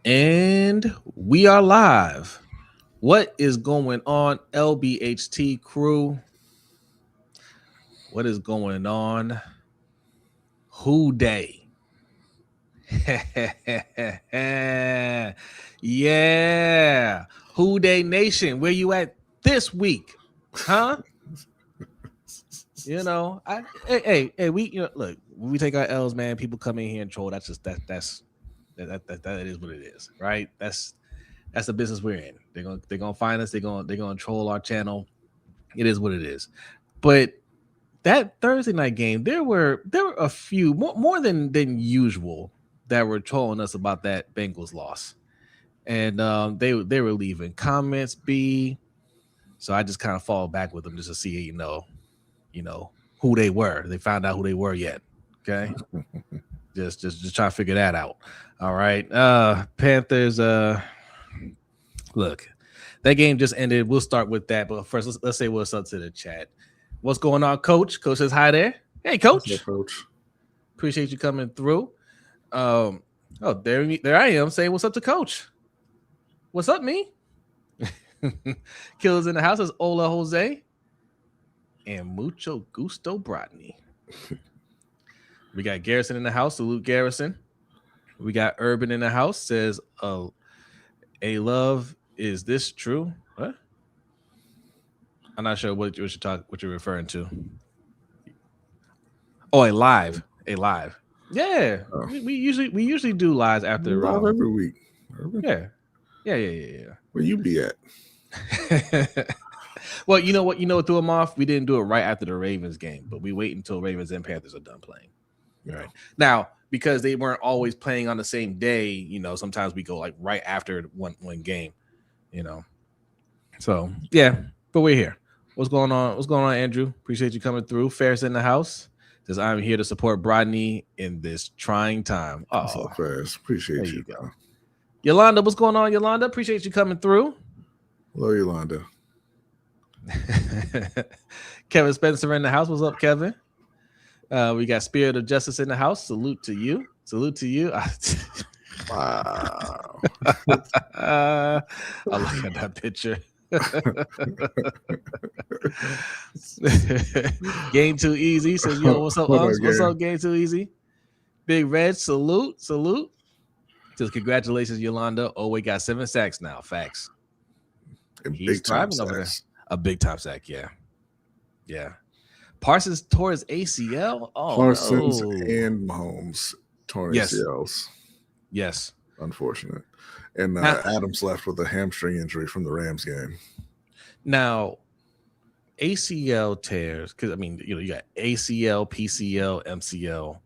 And we are live. What is going on, LBHT crew? What is going on? Who Day? Yeah. Who Day Nation, where you at this week? Huh? Hey, we look, when we take our L's, man, people come in here and troll. That's just that is what it is, right? That's the business we're in. They're gonna find us. They're gonna troll our channel. It is what it is. But that Thursday night game, there were a few more than usual that were trolling us about that Bengals loss, and they were leaving comments be. So I just kind of fall back with them just to see you know who they were. They found out who they were yet. Okay, just try to figure that out. All right, Panthers. Look, that game just ended. We'll start with that, but first let's say what's up to the chat. What's going on, Coach? Coach says hi there. Hey, Coach. What's up, Coach? Appreciate you coming through. There I am saying what's up to Coach. What's up, me? Killers in the house is Ola Jose and Mucho Gusto Brodny. We got Garrison in the house. Salute, Garrison. We got Urban in the house. Says, a love, is this true? What? I'm not sure what you're referring to. Oh, a live. Yeah, we usually do lives after live every week. Yeah. Where you be at? Well, you know what threw them off? We didn't do it right after the Ravens game, but we wait until Ravens and Panthers are done playing. Yeah. Right now, because they weren't always playing on the same day, sometimes we go like right after one game, So yeah, but we're here. What's going on, Andrew? Appreciate you coming through. Ferris in the house says, I'm here to support Brodny in this trying time. Oh, Ferris, appreciate you. Go. Yolanda, what's going on, Yolanda? Appreciate you coming through. Hello, Yolanda. Kevin Spencer in the house. What's up, Kevin? We got Spirit of Justice in the house. Salute to you. Wow. I like that picture. Game Too Easy says, yo, what's up, Unks? What's up, Game Too Easy? Big Red, salute. Says, congratulations, Yolanda. Oh, we got 7 sacks now. Facts. And he's thriving over there. A big time sack, yeah. Parsons tore his ACL. Oh, Parsons and Mahomes tore ACLs. Yes. Unfortunate. And Adams left with a hamstring injury from the Rams game. Now, ACL tears, because you got ACL, PCL, MCL.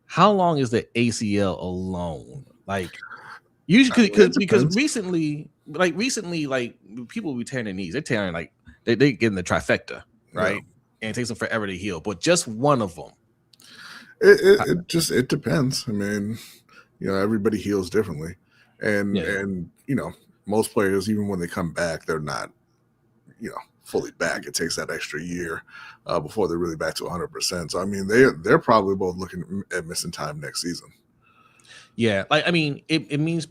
How long is the ACL alone? Like, usually because recently, people be tearing their knees. They're tearing they getting the trifecta, right? Yeah. And it takes them forever to heal. But just one of them. It depends. Everybody heals differently. And most players, even when they come back, they're not, fully back. It takes that extra year before they're really back to 100%. So they're probably both looking at missing time next season. Yeah, it means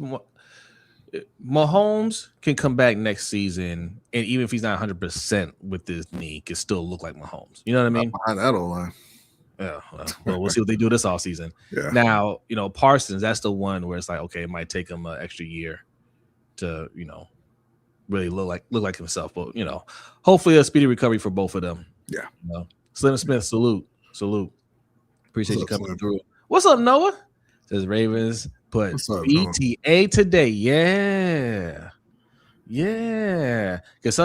Mahomes can come back next season, and even if he's not 100% with his knee, can still look like Mahomes. You know what I mean? Behind that O-line. Yeah, well, we'll see what they do this offseason. Yeah. Now, Parsons, that's the one where it's like, okay, it might take him an extra year to, really look like himself. But, hopefully a speedy recovery for both of them. Yeah. Slim Smith, salute. Appreciate you coming through. What's up, Noah? Says Ravens put BTA today. Yeah. Because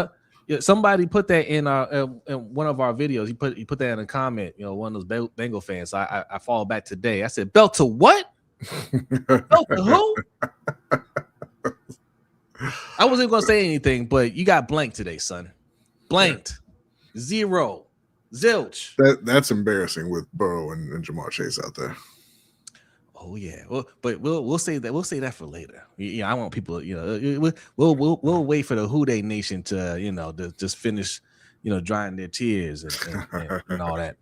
somebody put that in one of our videos. He put that in a comment. One of those Bengal fans. So I fall back today. I said, belt to what? Belt to who? I wasn't going to say anything, but you got blanked today, son. Blanked. Yeah. 0. Zilch. That's embarrassing with Burrow and Jamar Chase out there. Oh yeah, well, but we'll say that for later. Yeah, I want people. We'll wait for the Who Day Nation to just finish, drying their tears and all that.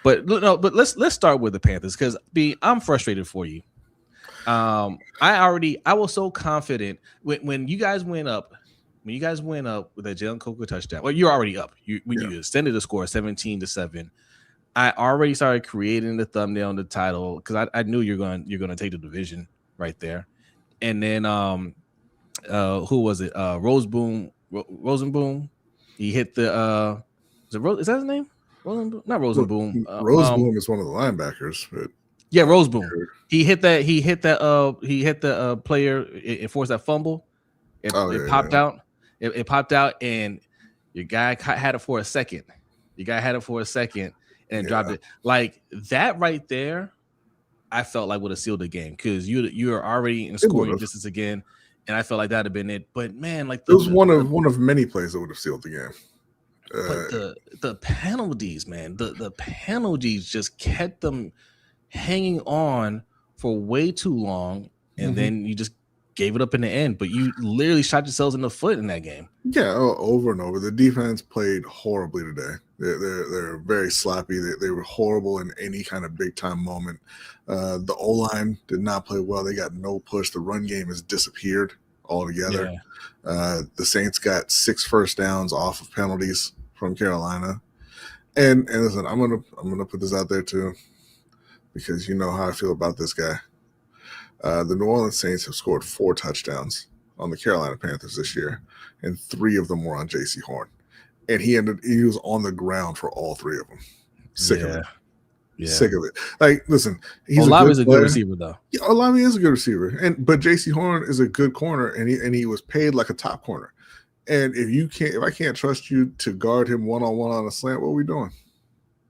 But let's start with the Panthers because I'm frustrated for you. I was so confident when you guys went up. When you guys went up with that Jalen Coker touchdown, well, you're already up. You extended the score 17-7. I already started creating the thumbnail and the title because I knew you're gonna take the division right there. And then who was it? Rosenboom. He hit the is that his name? Rosenboom? Not Rosenboom. Rosenboom is one of the linebackers, but yeah, Rosenboom. He hit the player. It forced that fumble. It popped out. It popped out, and your guy had it for a second. And dropped it. Like that right there, I felt like would have sealed the game because you are already in scoring distance again, and I felt like that'd have been it. But man, like it was one of many plays that would have sealed the game. But the penalties, man, the penalties just kept them hanging on for way too long, and then you just gave it up in the end. But you literally shot yourselves in the foot in that game. Yeah, over and over. The defense played horribly today. They're very sloppy. They were horrible in any kind of big time moment. The O-line did not play well. They got no push. The run game has disappeared altogether. Yeah. The Saints got 6 first downs off of penalties from Carolina. And listen, I'm gonna put this out there too, because you know how I feel about this guy. The New Orleans Saints have scored 4 touchdowns on the Carolina Panthers this year, and 3 of them were on J.C. Horn. And he was on the ground for all 3 of them. Sick of it. Yeah. Sick of it. Like, listen, Olave's a good receiver, though. Yeah, Olave is a good receiver, but J.C. Horn is a good corner, and he was paid like a top corner. And if I can't trust you to guard him one-on-one on a slant, what are we doing?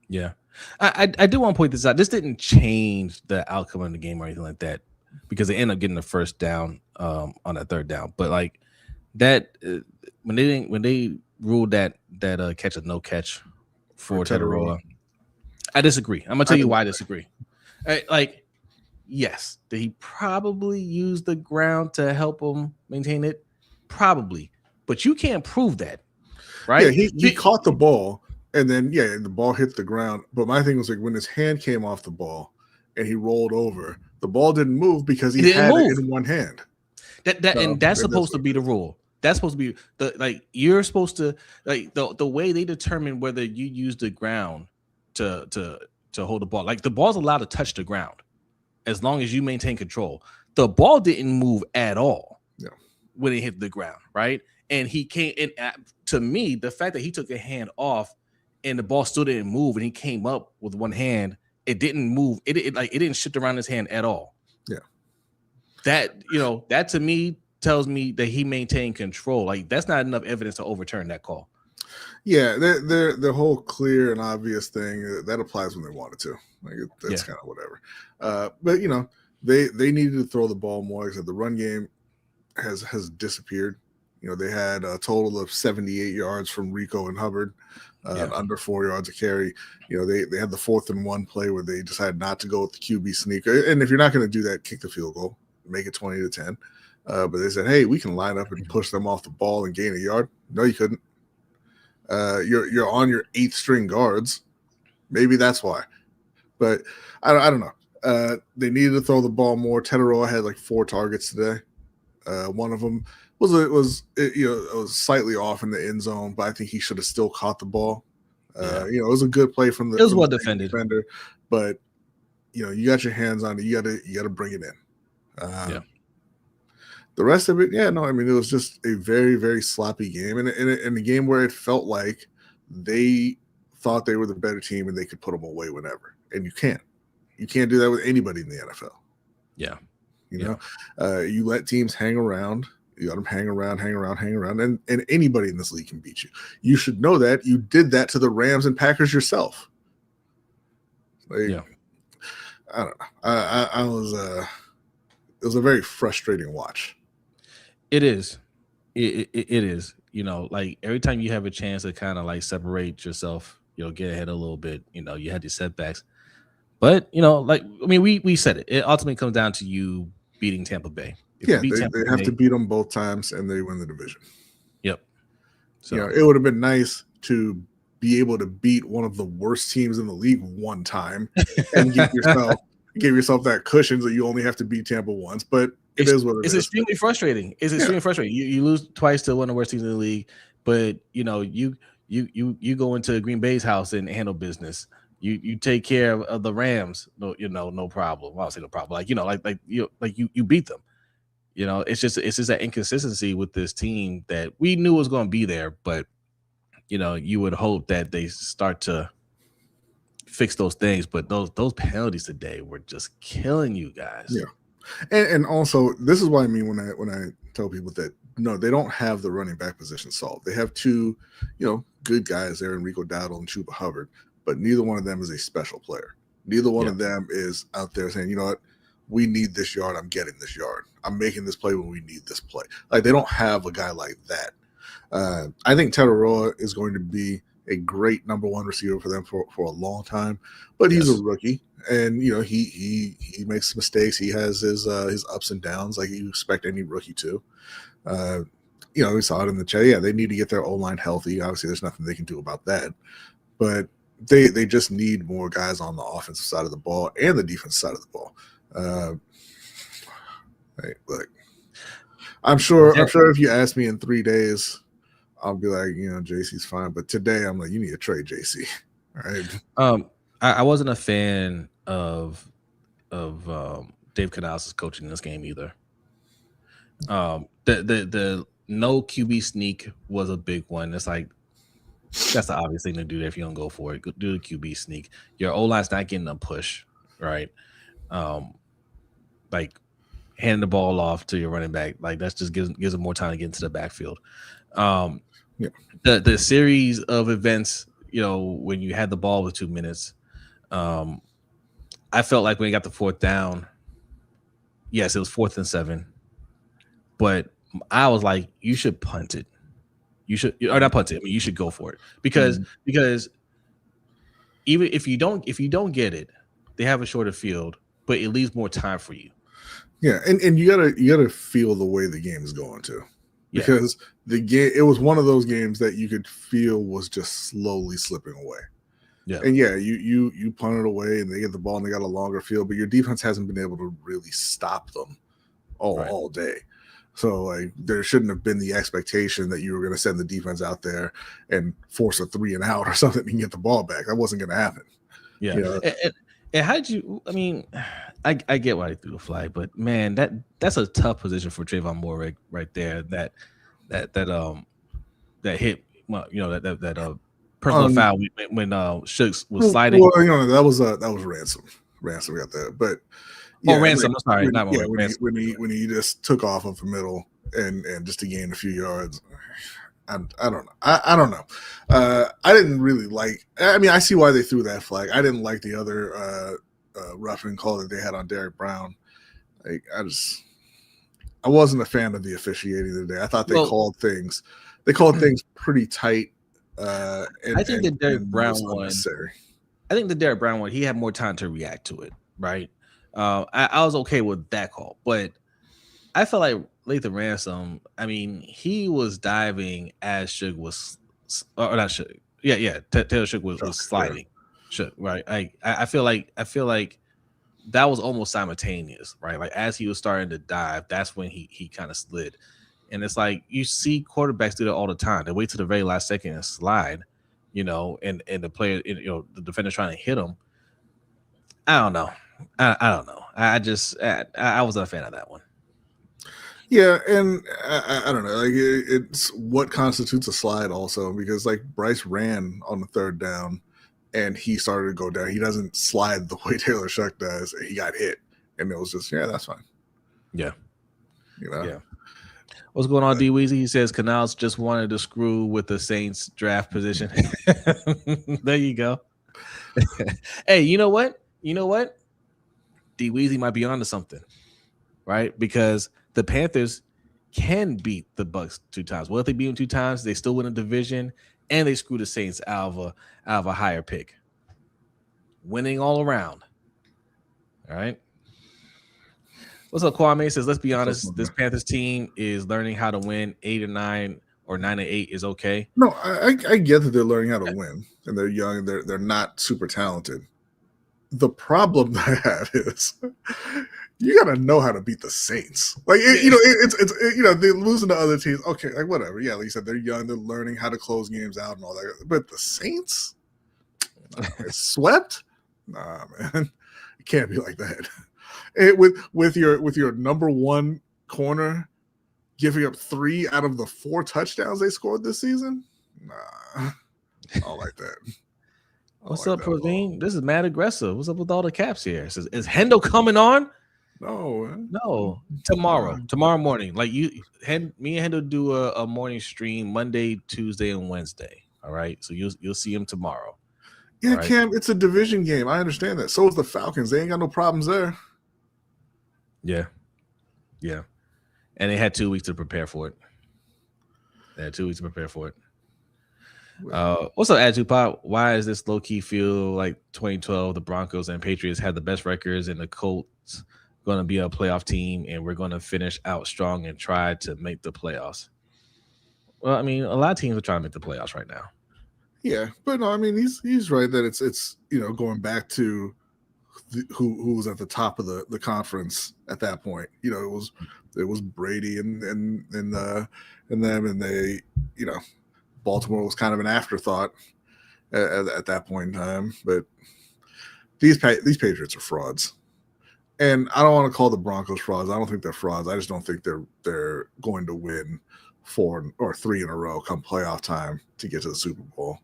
Yeah, I do want to point this out. This didn't change the outcome of the game or anything like that, because they ended up getting the first down on that third down. But like that, when they ruled that catch a no catch for Teteroa, I disagree. I'm gonna tell you why I disagree. Like, yes, did he probably use the ground to help him maintain it? Probably, but you can't prove that, right? Yeah, he caught the ball, and then the ball hit the ground. But my thing was like when his hand came off the ball and he rolled over, the ball didn't move because he had it in one hand. That's supposed to be the rule. That's supposed to be you're supposed to the way they determine whether you use the ground to hold the ball. Like the ball's allowed to touch the ground as long as you maintain control. The ball didn't move at all when it hit the ground, right? And he came in. To me, the fact that he took a hand off and the ball still didn't move, and he came up with one hand, it didn't move. It didn't shift around his hand at all. Yeah, that to me tells me that he maintained control. Like that's not enough evidence to overturn that call. Yeah, the whole clear and obvious thing that applies when they wanted to. Like that's kind of whatever. But they needed to throw the ball more because the run game has disappeared. They had a total of 78 yards from Rico and Hubbard, under 4 yards a carry. They had the 4th and 1 play where they decided not to go with the QB sneak. And if you're not going to do that, kick the field goal, make it 20-10. But they said, hey, we can line up and push them off the ball and gain a yard. No, you couldn't. You're on your 8th string guards. Maybe that's why. But I don't know. They needed to throw the ball more. Teteroa had like 4 targets today. One of them was slightly off in the end zone, but I think he should have still caught the ball. It was a good play from the. It was well defended, but you got your hands on it. You got to bring it in. The rest of it, it was just a very, very sloppy game, and in a game where it felt like they thought they were the better team and they could put them away whenever, and you can't do that with anybody in the NFL. Yeah. You let teams hang around. You let them hang around, and anybody in this league can beat you. You should know that. You did that to the Rams and Packers yourself. I don't know. It was a very frustrating watch. It is. It is. Like every time you have a chance to kind of like separate yourself, get ahead a little bit. You had these setbacks, but we said it. It ultimately comes down to you beating Tampa Bay. They have to beat them both times, and they win the division. Yep. So it would have been nice to be able to beat one of the worst teams in the league one time and give yourself gave yourself that cushion so you only have to beat Tampa once, but it is what it is. It's extremely frustrating. It's extremely frustrating. You lose twice to one of the worst teams in the league, but you go into Green Bay's house and handle business. You take care of the Rams, no problem. Well, I'll say no problem. You beat them. It's just that inconsistency with this team that we knew was going to be there, but you would hope that they start to fix those things. But those penalties today were just killing you guys. Yeah. And also, this is what I mean when I tell people that no, they don't have the running back position solved. They have two, good guys there, Enrico Dowdle and Chuba Hubbard, but neither one of them is a special player. Neither one of them is out there saying, you know what, we need this yard. I'm getting this yard. I'm making this play when we need this play. Like, they don't have a guy like that. I think Teteroa is going to be a great number one receiver for them for a long time, but he's a rookie. And he makes mistakes. He has his ups and downs, like you expect any rookie to. We saw it in the chat. Yeah, they need to get their O-line healthy. Obviously, there's nothing they can do about that. But they just need more guys on the offensive side of the ball and the defensive side of the ball. Hey, look, I'm sure if you ask me in 3 days, I'll be like, JC's fine. But today, I'm like, you need to trade JC. All right. I wasn't a fan of Dave Canales' coaching in this game either. The no QB sneak was a big one. It's like, that's the obvious thing to do there if you don't go for it. Go do the QB sneak. Your O-line's not getting a push, right? Like handing the ball off to your running back, like that just gives them more time to get into the backfield. The series of events, when you had the ball with 2 minutes, I felt like when you got the fourth down, yes, it was 4th and 7, but I was like, you should punt it. You should, or not punt it. I mean, you should go for it because even if you don't get it, they have a shorter field, but it leaves more time for you. Yeah, and you gotta feel the way the game is going too, because the game, it was one of those games that you could feel was just slowly slipping away. Yeah, and you punt it away and they get the ball and they got a longer field, but your defense hasn't been able to really stop them all day. So like there shouldn't have been the expectation that you were going to send the defense out there and force a 3 and out or something and get the ball back. That wasn't going to happen. Yeah. And how did you? I mean, I get why he threw the flag, but man, that's a tough position for Trayvon Moore right there. That hit. Well, that personal foul when Shooks was sliding. Well, that was Ransom. Ransom got that, but. Yeah, Ransom. I'm sorry, not Ransom. When he just took off of the middle and just to gain a few yards, I don't know. I don't know. I didn't really like. I mean, I see why they threw that flag. I didn't like the other roughing call that they had on Derrick Brown. Like, I wasn't a fan of the officiating today. I thought they called things. They called things pretty tight. I think the Derrick Brown one. I think the Derrick Brown one. He had more time to react to it, right? I was okay with that call, but I felt like Lathan Ransom, I mean, he was diving as Suge was, or not Suge. Yeah. Taylor Suge was sliding. Suge, right? I feel like that was almost simultaneous, right? Like as he was starting to dive, that's when he kind of slid. And it's like you see quarterbacks do that all the time. They wait to the very last second and slide, and the player, the defender's trying to hit him. I don't know. I don't know. I wasn't a fan of that one. Yeah, and I don't know. Like it's what constitutes a slide also, because like Bryce ran on the 3rd down and he started to go down. He doesn't slide the way Taylor Shuck does. He got hit, and it was just that's fine. Yeah, Yeah. What's going on, D Weezy? He says Canals just wanted to screw with the Saints draft position. There you go. Hey, you know what? D Weezy might be onto something, right? Because the Panthers can beat the Bucs 2 times. Well, if they beat them 2 times, they still win a division, and they screw the Saints out of a higher pick. Winning all around. All right. What's up, Kwame? Says, let's be honest, this Panthers team is learning how to win. 8 or 9 or 9 and 8 is okay. No, I get that they're learning how to win, and they're young, and they're not super talented. the problem that I have is you got to know how to beat the Saints. Like, they're losing to other teams. Okay, like whatever. Yeah, like you said, they're young. They're learning how to close games out and all that. But the Saints, swept? Nah, man, it can't be like that. With your number one corner giving up 3 out of the 4 touchdowns they scored this season. Nah, I don't like that. What's up, Praveen? This is mad aggressive. What's up with all the caps here? Is Hendo coming on? No. Tomorrow morning. Like me and Hendo do a morning stream Monday, Tuesday, and Wednesday. All right, so you'll see him tomorrow. Yeah, right? Cam, it's a division game. I understand that. So is the Falcons. They ain't got no problems there. Yeah, and they had 2 weeks to prepare for it. What's up, Attitude Pop? Why does this low-key feel like 2012? The Broncos and Patriots had the best records, and the Colts going to be a playoff team, and we're going to finish out strong and try to make the playoffs. Well, I mean, a lot of teams are trying to make the playoffs right now. Yeah, but no, I mean, he's right that it's going back to who was at the top of the conference at that point. It was Brady and them, and they Baltimore was kind of an afterthought at that point in time. But these Patriots are frauds, and I don't want to call the Broncos frauds. I don't think they're frauds. I just don't think they're going to win 4 or 3 in a row come playoff time to get to the Super Bowl.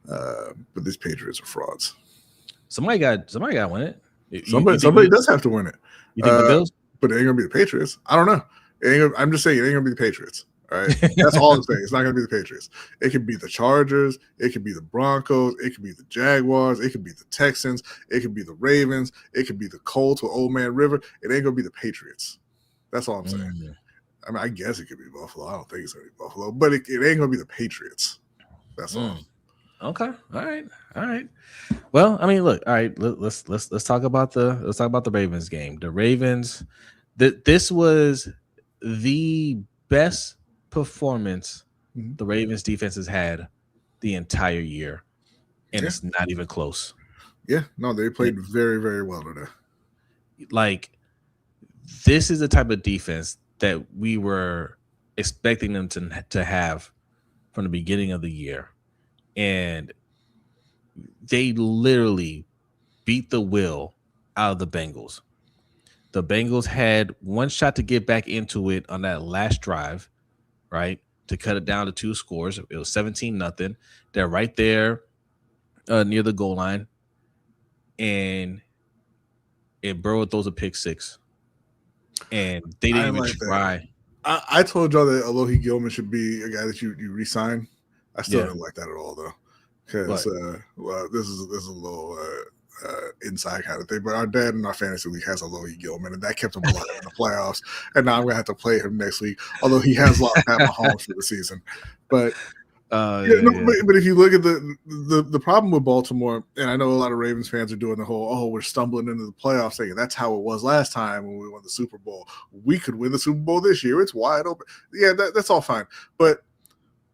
But these Patriots are frauds. Somebody got to win it. Somebody does have to win it. You think the Bills? But it ain't gonna be the Patriots. I don't know. I'm just saying it ain't gonna be the Patriots. All right, that's all I'm saying. It's not gonna be the Patriots. It could be the Chargers. It could be the Broncos. It could be the Jaguars. It could be the Texans. It could be the Ravens. It could be the Colts or Old Man River. It ain't gonna be the Patriots. That's all I'm saying. Mm-hmm. I mean, I guess it could be Buffalo. I don't think it's gonna be Buffalo, but it ain't gonna be the Patriots. That's all. Okay. All right. Well, I mean, look. All right. Let's talk about the Ravens game. The Ravens. This was the best performance the Ravens defense has had the entire year, and it's not even close. Yeah. No, they played very, very well today. Like, this is the type of defense that we were expecting them to have from the beginning of the year. And they literally beat the will out of the Bengals. The Bengals had one shot to get back into it on that last drive, right, to cut it down to 2 scores. It was 17-0. They're right there near the goal line. And Burrow throws a pick 6. And they didn't even try. I told y'all that Alohi Gilman should be a guy that you re-sign. I still don't like that at all, though, because this is a little inside kind of thing. But our dad in our fantasy league has Alohi Gilman, and that kept him alive in the playoffs. And now I'm gonna have to play him next week, although he has lost Pat Mahomes for the season. But but if you look at the problem with Baltimore, and I know a lot of Ravens fans are doing the whole we're stumbling into the playoffs thing, and that's how it was last time when we won the Super Bowl. We could win the Super Bowl this year. It's wide open. Yeah, that's all fine, but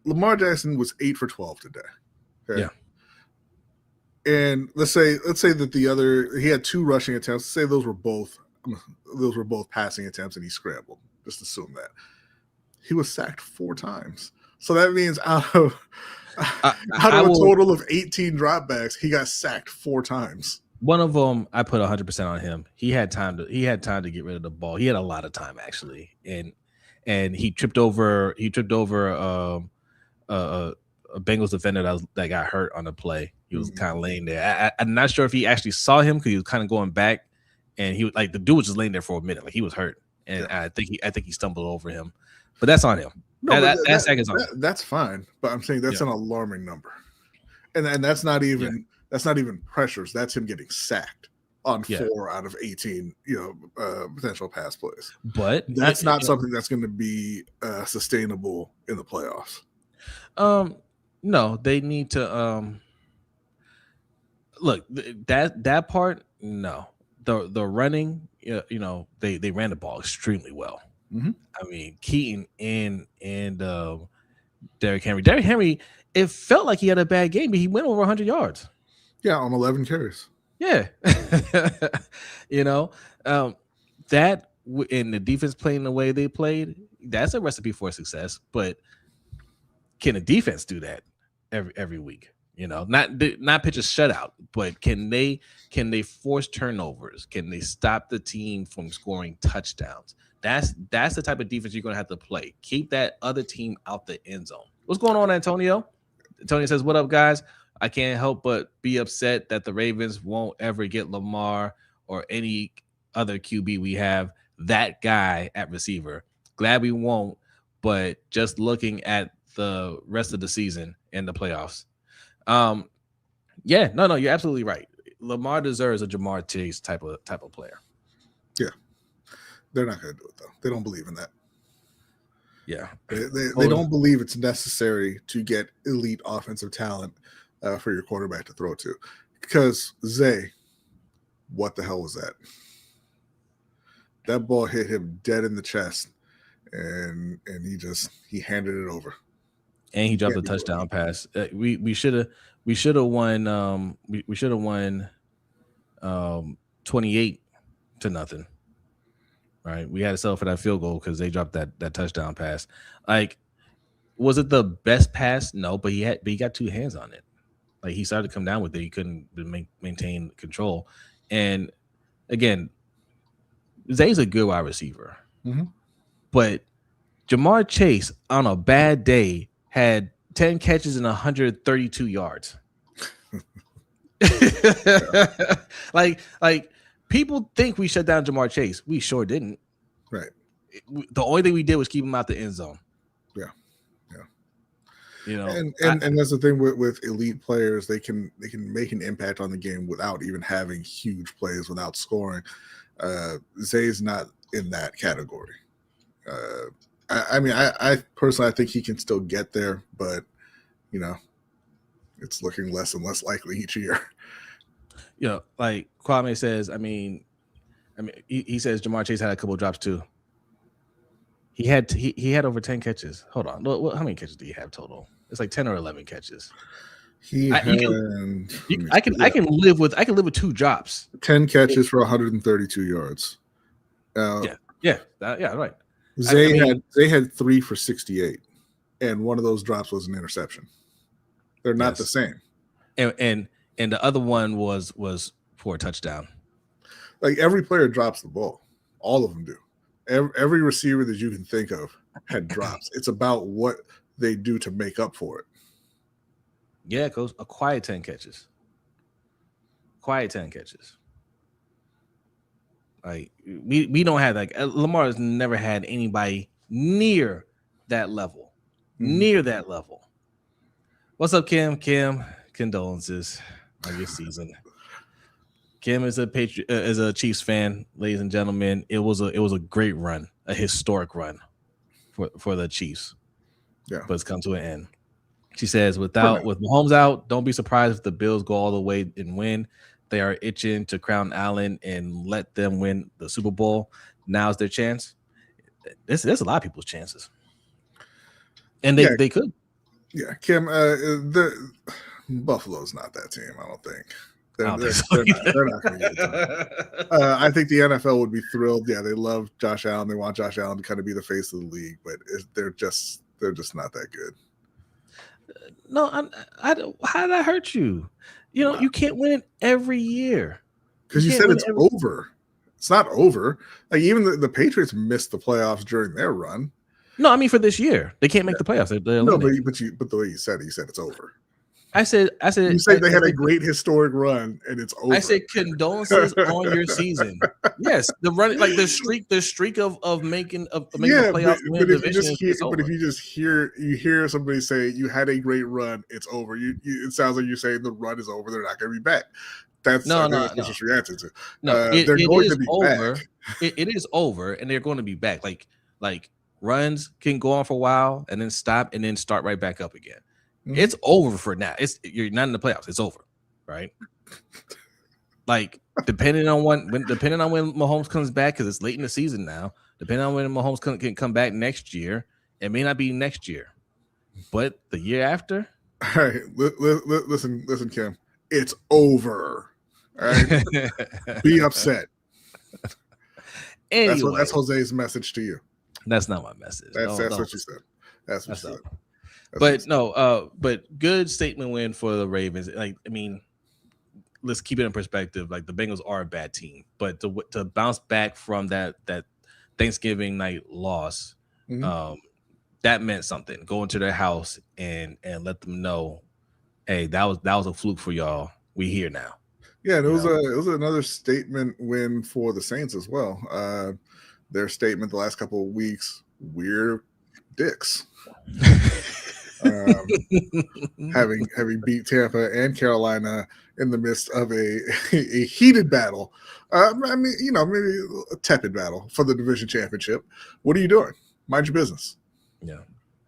Lamar Jackson was 8 for 12 today. Okay? Yeah. And let's say that he had 2 rushing attempts. Let's say those were both passing attempts, and he scrambled. Just assume that. He was sacked 4 times. So that means out of a total of 18 dropbacks, he got sacked 4 times. One of them, I put 100% on him. He had time to get rid of the ball. He had a lot of time, actually, and he tripped over a Bengals defender that got hurt on the play. He was kind of laying there. I'm not sure if he actually saw him because he was kind of going back, and he was like, the dude was just laying there for a minute, like he was hurt, and I think he stumbled over him, but that's on him. No, that's fine, but I'm saying that's an alarming number, and that's not even pressures. That's him getting sacked on 4 out of 18, potential pass plays. But that's not something that's going to be sustainable in the playoffs. No, they need to look that part. No, the running, they ran the ball extremely well. Mm-hmm. I mean, Keaton and Derrick Henry. Derrick Henry, it felt like he had a bad game, but he went over 100 yards. Yeah, on 11 carries. Yeah. you know, that in the defense playing the way they played, that's a recipe for success. But can the defense do that every week? Not pitch a shutout, but can they force turnovers? Can they stop the team from scoring touchdowns? That's the type of defense you're going to have to play. Keep that other team out the end zone. What's going on, Antonio? Antonio says, "What up, guys? I can't help but be upset that the Ravens won't ever get Lamar or any other QB we have. That guy at receiver. Glad we won't, but just looking at the rest of the season and the playoffs. Yeah, no, you're absolutely right. Lamar deserves a Jamar Chase type of player. Yeah, they're not going to do it though. They don't believe in that. Yeah, they don't believe it's necessary to get elite offensive talent for your quarterback to throw to. Because Zay, what the hell was that? That ball hit him dead in the chest, and he handed it over. And he dropped a touchdown pass. We should have won. We should have won 28-0. Right, we had to settle for that field goal because they dropped that touchdown pass. Like, was it the best pass? No, but he got two hands on it. Like, he started to come down with it. He couldn't maintain control. And again, Zay's a good wide receiver, but Jamar Chase on a bad day had 10 catches and 132 yards. Like people think we shut down Jamar Chase. We sure didn't. Right. The only thing we did was keep him out the end zone. Yeah. And that's the thing with elite players. They can make an impact on the game without even having huge plays, without scoring. Zay's not in that category. I personally, I think he can still get there, but it's looking less and less likely each year. Like Kwame says, he says Jamar Chase had a couple of drops too. He had over 10 catches. Hold on, how many catches do you have total? It's like 10 or 11 catches. I can live with 2 drops. 10 catches for 132 yards. Right. They had 3 for 68, and one of those drops was an interception. They're not the same. And the other one was for a touchdown. Like, every player drops the ball. All of them do. Every receiver that you can think of had drops. It's about what they do to make up for it. Yeah, Coach. A quiet 10 catches. Like, we don't have, like, Lamar has never had anybody near that level. Near that level. What's up, Kim? Kim, condolences on your season. Kim is a Chiefs fan, ladies and gentlemen. It was a great run, a historic run for the Chiefs. Yeah, but it's come to an end. She says, with Mahomes out, don't be surprised if the Bills go all the way and win. They are itching to crown Allen and let them win the Super Bowl. Now's their chance. There's a lot of people's chances, and they could. Yeah, Kim. Buffalo's not that team. I don't think. They're not going to get it done. I think the NFL would be thrilled. Yeah, they love Josh Allen. They want Josh Allen to kind of be the face of the league, but they're just not that good. No, how did that hurt you? You can't win every year. Because you said it's over. It's not over. Like, even the Patriots missed the playoffs during their run. No, for this year. They can't make the playoffs. No, but the way you said it's over. I said you said they had a great historic run and it's over. I said condolences on your season. Yes, the run, like the streak of making the playoffs. But if you just hear somebody say you had a great run, it's over. It sounds like you're saying the run is over. They're not going to be back. That's what your answer to. They're going to be over. It is over, and they're going to be back. Like runs can go on for a while and then stop and then start right back up again. Mm-hmm. It's over for now. You're not in the playoffs. It's over, right? Like, depending on when Mahomes comes back, because it's late in the season now. Depending on when Mahomes can come back next year, it may not be next year, but the year after. All right, listen, Kim. It's over. All right, be upset. Anyway, that's Jose's message to you. That's not my message. That's what you said. That's what you said. But good statement win for the Ravens. Like, I mean, let's keep it in perspective. Like, the Bengals are a bad team, but to bounce back from that Thanksgiving night loss, that meant something. Go into their house and let them know, hey, that was a fluke for y'all. We here now. Yeah, and it was another statement win for the Saints as well. Their statement the last couple of weeks, we're dicks. Having beat Tampa and Carolina in the midst of a heated battle. I mean, maybe a tepid battle for the division championship. What are you doing? Mind your business. Yeah.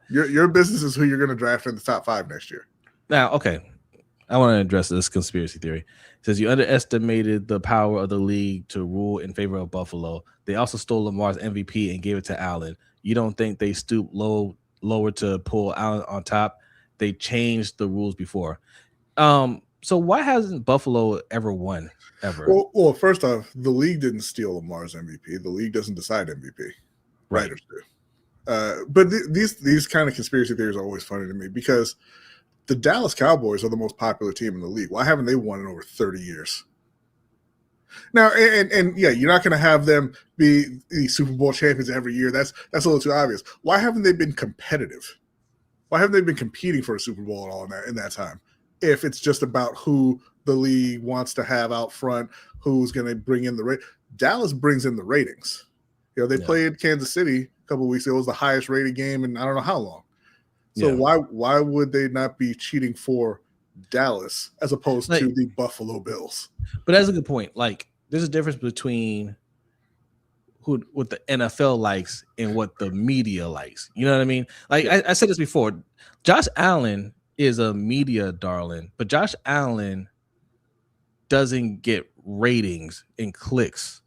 Your business is who you're going to draft in the top 5 next year. Now, okay. I want to address this conspiracy theory. It says you underestimated the power of the league to rule in favor of Buffalo. They also stole Lamar's MVP and gave it to Allen. You don't think they stooped lower to pull Allen on top? They changed the rules before. So why hasn't Buffalo ever won ever? Well, first off, the league didn't steal Lamar's MVP. The league doesn't decide MVP. Writers do. But these kind of conspiracy theories are always funny to me because the Dallas Cowboys are the most popular team in the league. Why haven't they won in over 30 years? Now, and yeah, you're not going to have them be the Super Bowl champions every year. That's a little too obvious. Why haven't they been competitive? Why haven't they been competing for a Super Bowl at all in that time? If it's just about who the league wants to have out front, who's going to bring in the rate. Dallas brings in the ratings. They played Kansas City a couple of weeks ago. It was the highest rated game in I don't know how long. So why would they not be cheating for Dallas as opposed to the Buffalo Bills? But that's a good point. Like, there's a difference between what the NFL likes and what the media likes. You know what I mean? Like, I said this before. Josh Allen is a media darling, but Josh Allen doesn't get ratings and clicks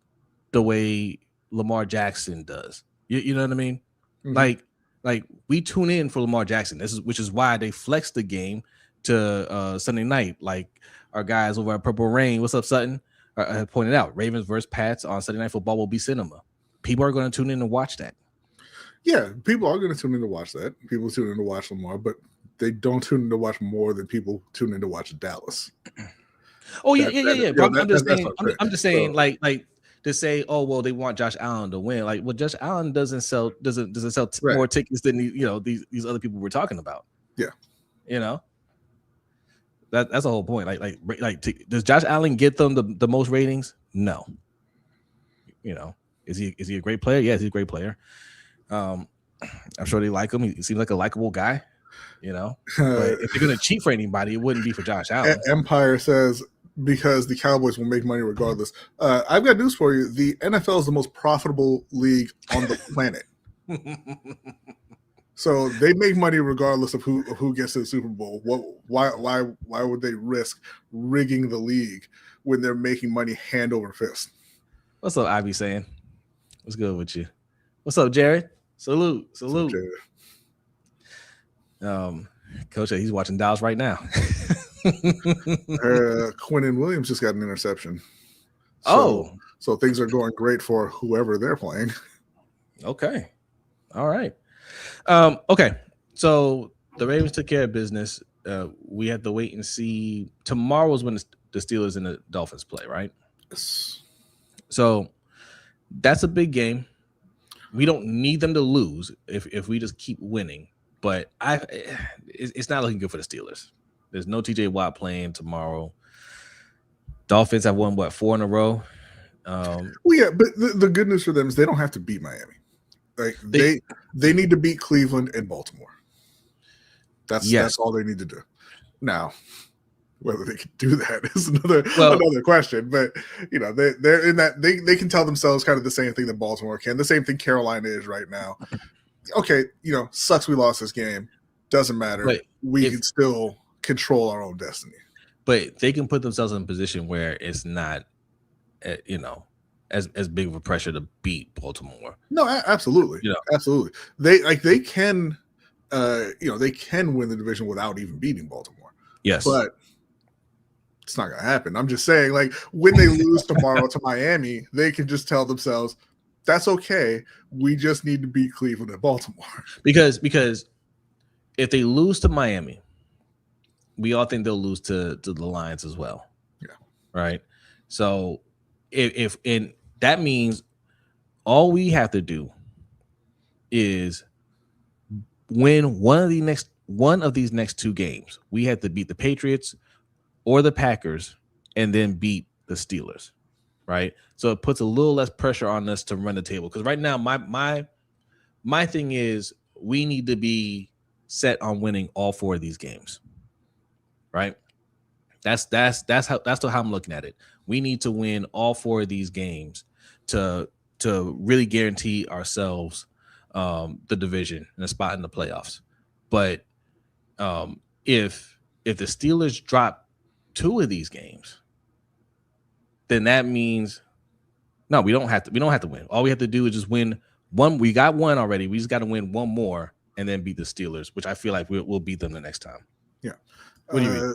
the way Lamar Jackson does. You know what I mean? Mm-hmm. Like we tune in for Lamar Jackson. Which is why they flexed the game to Sunday night. Like our guys over at Purple Rain, what's up, Sutton? Have pointed out, Ravens versus Pats on Sunday Night Football will be cinema. People are going to tune in and watch that. Yeah, people are going to tune in to watch that. People tune in to watch Lamar, but they don't tune in to watch more than people tune in to watch Dallas. Oh yeah. I'm just saying, like to say, oh well, they want Josh Allen to win. Like, well, Josh Allen doesn't sell more tickets than these other people we're talking about. Yeah, that's the whole point. Like, does Josh Allen get them the most ratings? No. Is he a great player? Yes, he's a great player. I'm sure they like him. He seems like a likable guy. But if they're gonna cheat for anybody, it wouldn't be for Josh Allen. Empire says because the Cowboys will make money regardless. I've got news for you. The NFL is the most profitable league on the planet. So they make money regardless of who gets to the Super Bowl. Why would they risk rigging the league when they're making money hand over fist? What's up, Ivy saying? What's good with you? What's up, Jared? Salute. What's up, Jared? Coach, he's watching Dallas right now. Quinnen Williams just got an interception. So things are going great for whoever they're playing. Okay. All right. Okay. So the Ravens took care of business. We have to wait and see. Tomorrow's when the Steelers and the Dolphins play, right? Yes. So that's a big game. We don't need them to lose if we just keep winning. But it's not looking good for the Steelers. There's no TJ Watt playing tomorrow. Dolphins have won 4 in a row. Well, yeah, but the good news for them is they don't have to beat Miami. Like they need to beat Cleveland and Baltimore. That's all they need to do. Now, whether they can do that is another question. But they're in that they can tell themselves kind of the same thing that Baltimore can, the same thing Carolina is right now. Okay, sucks we lost this game. Doesn't matter. We can still control our own destiny. But they can put themselves in a position where it's not, as big of a pressure to beat Baltimore. No, absolutely, absolutely. They can, they can win the division without even beating Baltimore. Yes, but it's not going to happen. I'm just saying, like, when they lose tomorrow to Miami, they can just tell themselves, that's okay. We just need to beat Cleveland and Baltimore. Because if they lose to Miami, we all think they'll lose to the Lions as well. Yeah. Right. So if and that means all we have to do is win one of these next two games. We have to beat the Patriots or the Packers and then beat the Steelers. Right. So it puts a little less pressure on us to run the table. Because right now, my thing is we need to be set on winning all four of these games. Right. That's how I'm looking at it. We need to win all four of these games to really guarantee ourselves the division and a spot in the playoffs. But if the Steelers drop two of these games, then that means no, we don't have to win. All we have to do is just win one. We got one already. We just got to win one more and then beat the Steelers, which I feel like we'll beat them the next time. Yeah. What do you mean?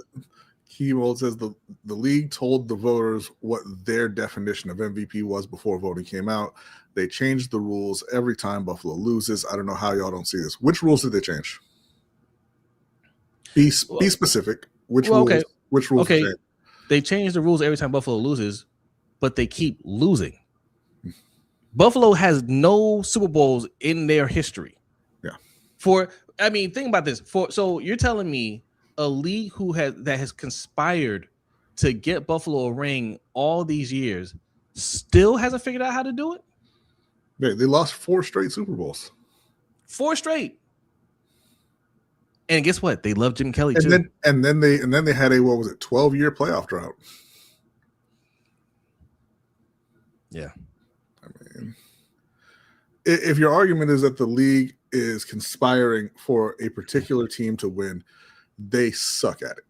Keybold says the league told the voters what their definition of MVP was before voting came out. They changed the rules every time Buffalo loses. I don't know how y'all don't see this. Which rules did they change? Be specific. Which rules? Okay. Which rules? Okay. They changed the rules every time Buffalo loses, but they keep losing. Buffalo has no Super Bowls in their history. Yeah. Think about this. So you're telling me a league that has conspired to get Buffalo a ring all these years still hasn't figured out how to do it? Yeah, they lost 4 straight Super Bowls. 4 straight. And guess what? They love Jim Kelly too. And then they had a 12-year playoff drought. Yeah. I mean, if your argument is that the league is conspiring for a particular team to win, they suck at it.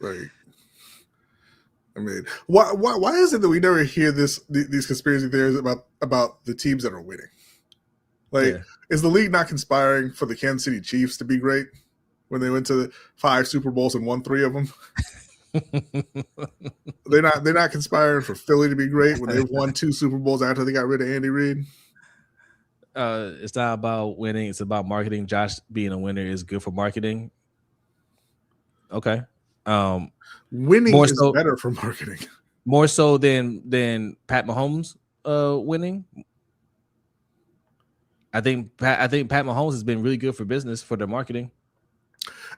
Like, I mean, why is it that we never hear these conspiracy theories about the teams that are winning? Like, is the league not conspiring for the Kansas City Chiefs to be great when they went to the 5 Super Bowls and won 3 of them? They're not conspiring for Philly to be great when they won 2 Super Bowls after they got rid of Andy Reid. It's not about winning; it's about marketing. Josh being a winner is good for marketing. Okay, winning is better for marketing. More so than Pat Mahomes winning. I think Pat Mahomes has been really good for business for their marketing.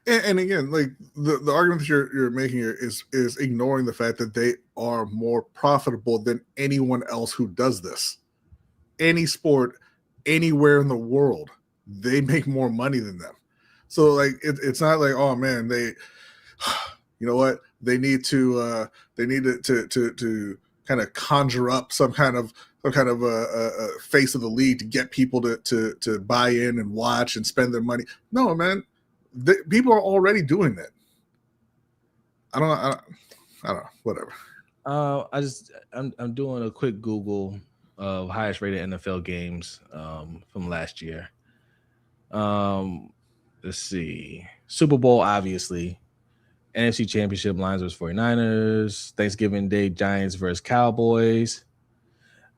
And again, like the argument that you're making here is ignoring the fact that they are more profitable than anyone else who does this. Any sport, anywhere in the world, they make more money than them. So like it's not like, oh man, they, you know what, they need to kind of conjure up some kind of a face of the league to get people to buy in and watch and spend their money. No, man. People are already doing that. I don't know. Whatever. I'm doing a quick Google of highest rated NFL games from last year. Let's see. Super Bowl, obviously. NFC Championship, Lions versus 49ers. Thanksgiving Day, Giants versus Cowboys.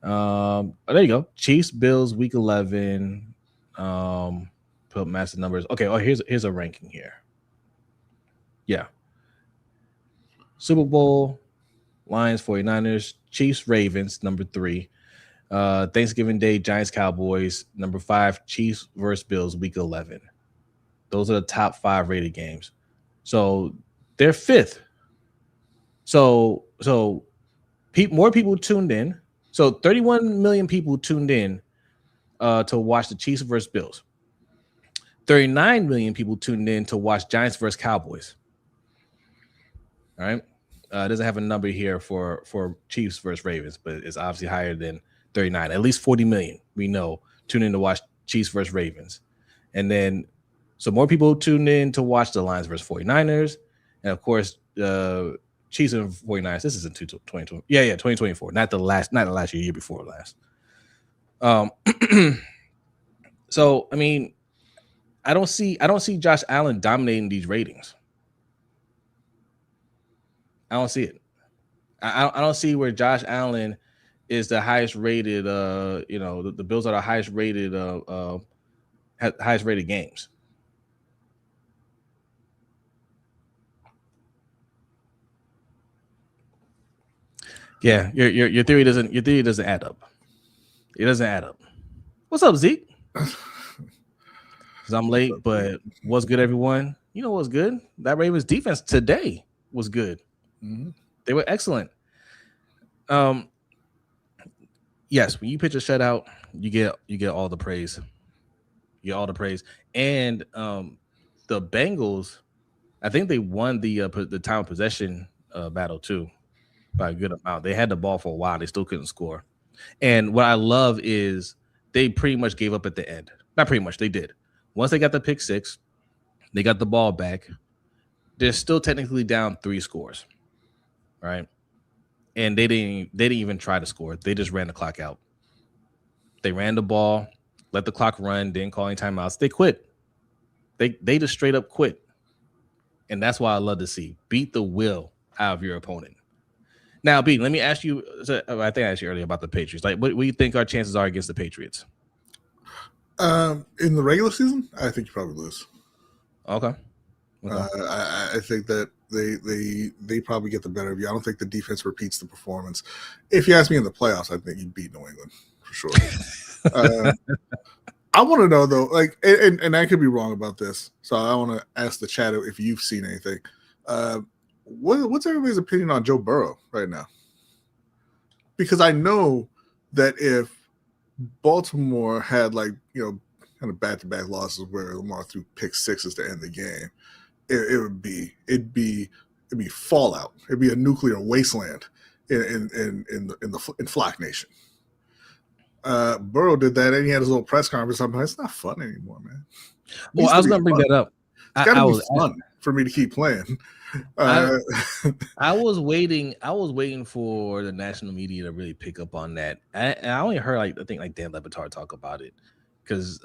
There you go. Chiefs, Bills, Week 11. Put massive numbers. Okay, here's a ranking here. Yeah. Super Bowl, Lions, 49ers, Chiefs, Ravens, number 3. Thanksgiving Day, Giants, Cowboys, number 5, Chiefs versus Bills, Week 11. Those are the top 5 rated games. So they're 5th. So more people tuned in. So 31 million people tuned in to watch the Chiefs versus Bills. 39 million people tuned in to watch Giants versus Cowboys. All right. It doesn't have a number here for Chiefs versus Ravens, but it's obviously higher than 39. At least 40 million, we know, tuned in to watch Chiefs versus Ravens. And then, so more people tuned in to watch the Lions versus 49ers. And of course, Chiefs and 49ers. This is in 2020. Yeah, 2024. Not the last year before last. So, I mean, I don't see Josh Allen dominating these ratings. I don't see it. I don't see where Josh Allen is the highest rated. The Bills are the highest rated. Highest rated games. Yeah, your theory doesn't add up. It doesn't add up. What's up, Zeke? Because I'm late, but what's good, everyone? You know what's good? That Ravens defense today was good. Mm-hmm. They were excellent. Yes, when you pitch a shutout, you get all the praise. You get all the praise. And the Bengals, I think they won the time of possession battle too by a good amount. They had the ball for a while. They still couldn't score. And what I love is they pretty much gave up at the end. Not pretty much, they did. Once they got the pick six, they got the ball back. They're still technically down 3 scores, right? And they didn't even try to score. They just ran the clock out. They ran the ball, let the clock run, didn't call any timeouts. They quit. They just straight up quit. And that's why I love to see. Beat the will out of your opponent. Now, B, let me ask you. I think I asked you earlier about the Patriots. Like, what do you think our chances are against the Patriots? In the regular season, I think you probably lose. Okay. I think that they probably get the better of you. I don't think the defense repeats the performance. If you ask me in the playoffs, I think you beat New England for sure. I want to know though, like, and I could be wrong about this, so I want to ask the chat if you've seen anything. What's everybody's opinion on Joe Burrow right now? Because I know that if Baltimore had kind of back-to-back losses where Lamar threw pick sixes to end the game, it'd be fallout. It'd be a nuclear wasteland in Flock Nation. Burrow did that, and he had his little press conference. I'm like, it's not fun anymore, man. Well, I was going to bring that up. It's got to be fun for me to keep playing. I was waiting for the national media to really pick up on that. I only heard I think Dan Le Batard talk about it because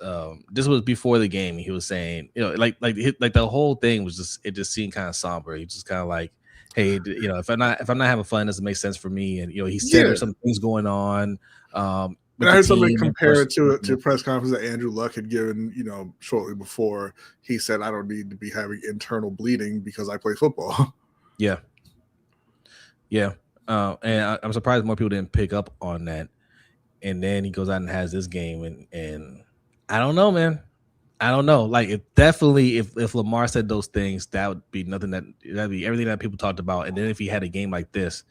this was before the game. He was saying, like the whole thing was just seemed kind of somber. He just kind of like, hey, if I'm not having fun, it doesn't make sense for me. And he said there's some things going on. And I heard somebody compare it to a press conference that Andrew Luck had given, shortly before. He said, I don't need to be having internal bleeding because I play football. Yeah. Yeah. And I'm surprised more people didn't pick up on that. And then he goes out and has this game. And I don't know, man. I don't know. Like, if Lamar said those things, that would be that'd be everything that people talked about. And then if he had a game like this,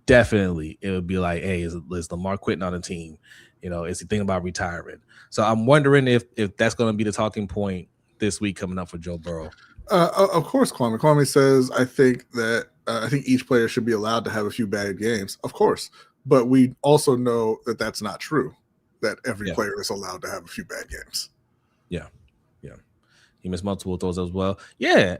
definitely it would be like, hey, is Lamar quitting on the team? Is he thinking about retirement? So I'm wondering if that's going to be the talking point this week coming up for Joe Burrow. Of course, Kwame. Kwame says, I think each player should be allowed to have a few bad games. Of course. But we also know that that's not true, that every player is allowed to have a few bad games. Yeah. Yeah. He missed multiple throws as well. Yeah.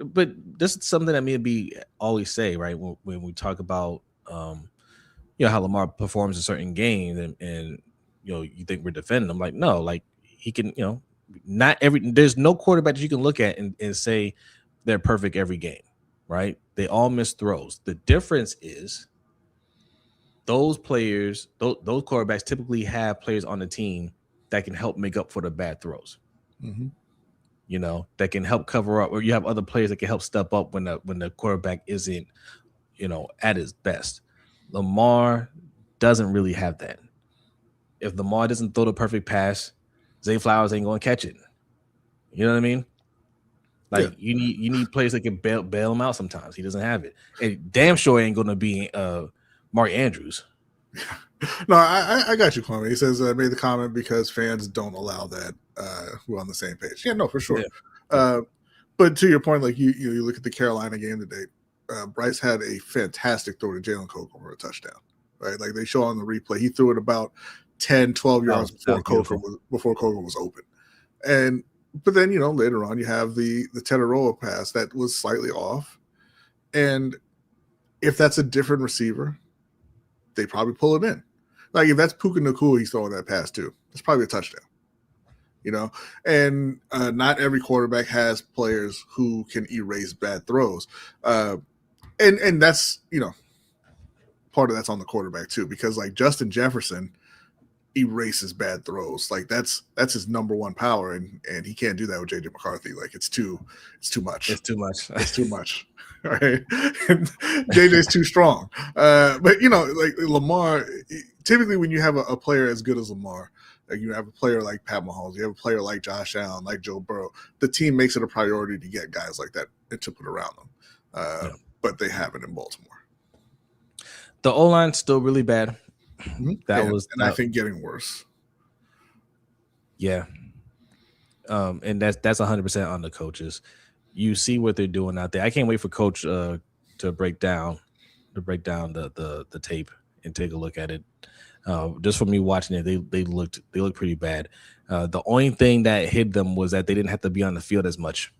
But this is something that me always say, right? When we talk about, how Lamar performs in certain games and you think we're defending him. Like, no, like he can, there's no quarterback that you can look at and say they're perfect every game, right? They all miss throws. The difference is those players, those quarterbacks typically have players on the team that can help make up for the bad throws. Mm-hmm. That can help cover up, or you have other players that can help step up when the quarterback isn't, at his best. Lamar doesn't really have that. If Lamar doesn't throw the perfect pass, Zay Flowers ain't going to catch it. You know what I mean? Like, you need players that can bail him out sometimes. He doesn't have it. And damn sure ain't going to be Mark Andrews. No, I got you, Kwame. He says, I made the comment because fans don't allow that. We're on the same page. Yeah, no, for sure. Yeah. But to your point, like you look at the Carolina game today, Bryce had a fantastic throw to Jalen Coker for a touchdown, right? Like they show on the replay, he threw it about 10, 12 yards before Coker was open. But then, later on you have the Teteroa pass that was slightly off. And if that's a different receiver, they probably pull it in. Like if that's Puka Nacua he's throwing that pass to, it's probably a touchdown. and not every quarterback has players who can erase bad throws. And that's, part of that's on the quarterback too, because like Justin Jefferson erases bad throws. Like that's his number one power, and he can't do that with JJ McCarthy. Like it's too much. It's too much. It's too much. All right. And JJ's too strong. But like Lamar, typically when you have a player as good as Lamar, like you have a player like Pat Mahomes, you have a player like Josh Allen, like Joe Burrow, the team makes it a priority to get guys like that and to put around them. But they haven't in Baltimore. The O-line's still really bad. I think getting worse. Yeah. And that's 100% on the coaches. You see what they're doing out there. I can't wait for Coach to break down the tape and take a look at it. Just from me watching it, they looked pretty bad. The only thing that hit them was that they didn't have to be on the field as much,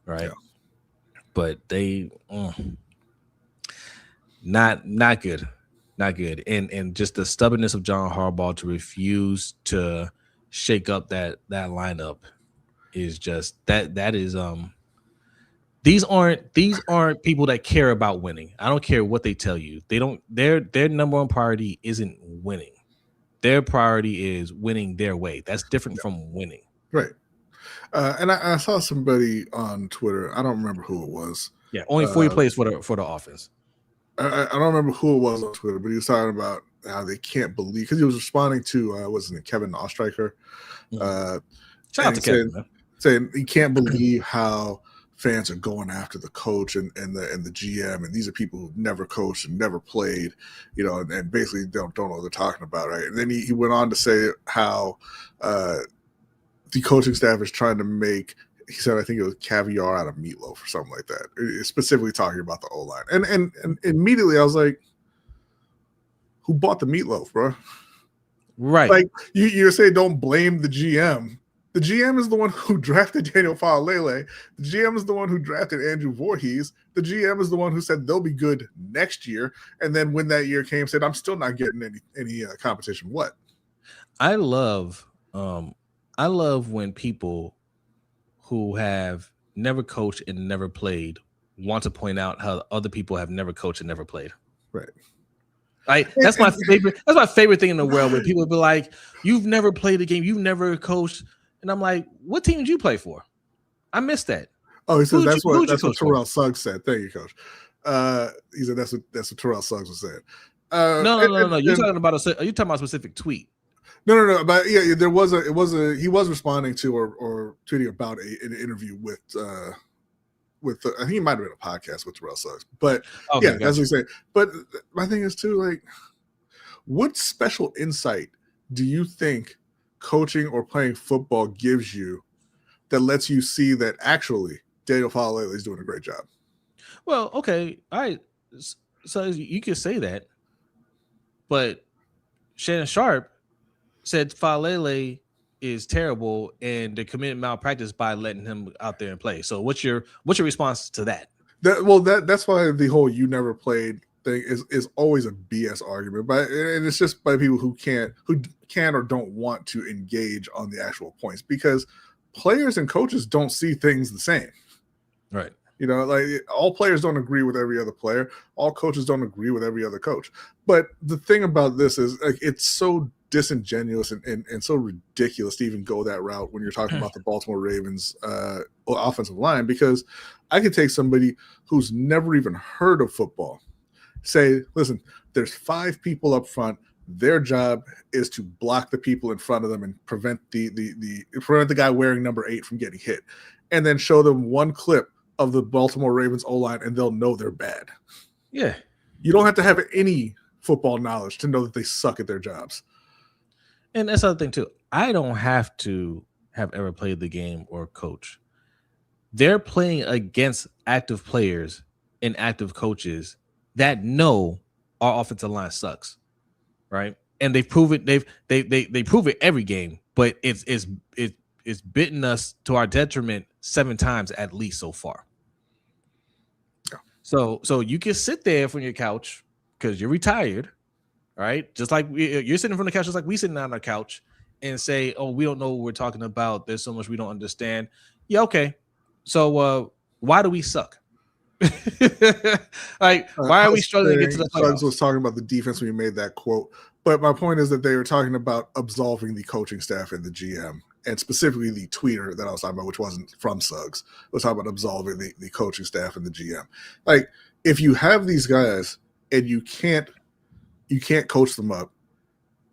right? Yeah. But they not good, and just the stubbornness of John Harbaugh to refuse to shake up that lineup is just that is these aren't people that care about winning. I don't care what they tell you. They don't. Their number one priority isn't winning. Their priority is winning their way. That's different from winning. Right. And I saw somebody on Twitter. I don't remember who it was. Yeah, only 40 plays for the offense. I don't remember who it was on Twitter, but he was talking about how they can't believe, because he was responding to wasn't it Kevin Ostreicher? Shout out to Kevin, saying he can't believe how fans are going after the coach and the GM, and these are people who've never coached and never played, and basically don't know what they're talking about, right? And then he went on to say how the coaching staff is trying to make, he said, I think it was caviar out of meatloaf or something like that, specifically talking about the O-line. And immediately I was like, who bought the meatloaf, bro? Right. Like you're saying don't blame the GM. The GM is the one who drafted Daniel Faalele. The GM is the one who drafted Andrew Voorhees. The GM is the one who said they'll be good next year. And then when that year came, said, I'm still not getting any competition. What? I love when people who have never coached and never played want to point out how other people have never coached and never played. Right. That's my favorite. That's my favorite thing in the world, when people be like, "You've never played a game, you've never coached," and I'm like, "What team did you play for?" I missed that. Oh, he said that's what Terrell Suggs said. Thank you, Coach. He said that's what Terrell Suggs was saying. No. You're talking about are you talking about a specific tweet? No. But yeah, he was responding to or tweeting about an interview with I think it might have been a podcast with Terrell Suggs, but yeah, that's what he's saying. But my thing is too, like, what special insight do you think coaching or playing football gives you that lets you see that actually Daniel Faalele is doing a great job? Well, okay, all right. So you could say that, but Shannon Sharp said Faalele is terrible and they committed malpractice by letting him out there and play. So what's your response to that? That's why the whole "you never played" thing is always a BS argument, and it's just by people who can or don't want to engage on the actual points, because players and coaches don't see things the same. Right. Like all players don't agree with every other player. All coaches don't agree with every other coach. But the thing about this is, like, it's so disingenuous and so ridiculous to even go that route when you're talking about the Baltimore Ravens offensive line, because I could take somebody who's never even heard of football, say, listen, there's 5 people up front. Their job is to block the people in front of them and prevent the guy wearing number 8 from getting hit, and then show them one clip of the Baltimore Ravens O-line and they'll know they're bad. Yeah. You don't have to have any football knowledge to know that they suck at their jobs. And that's the other thing too. I don't have to have ever played the game or coach. They're playing against active players and active coaches that know our offensive line sucks, right? And they've proven they prove it every game, but it's bitten us to our detriment 7 times at least so far. Yeah. So you can sit there from your couch because you're retired, right? Just like you're sitting from the couch, just like we sitting on our couch, and say, "Oh, we don't know what we're talking about. There's so much we don't understand." Yeah, okay. So why do we suck? Like, why are we struggling to get to the playoffs? Suggs was talking about the defense when he made that quote, but my point is that they were talking about absolving the coaching staff and the GM, and specifically the tweeter that I was talking about, which wasn't from Suggs. I was talking about absolving the coaching staff and the GM. Like, if you have these guys and you can't coach them up,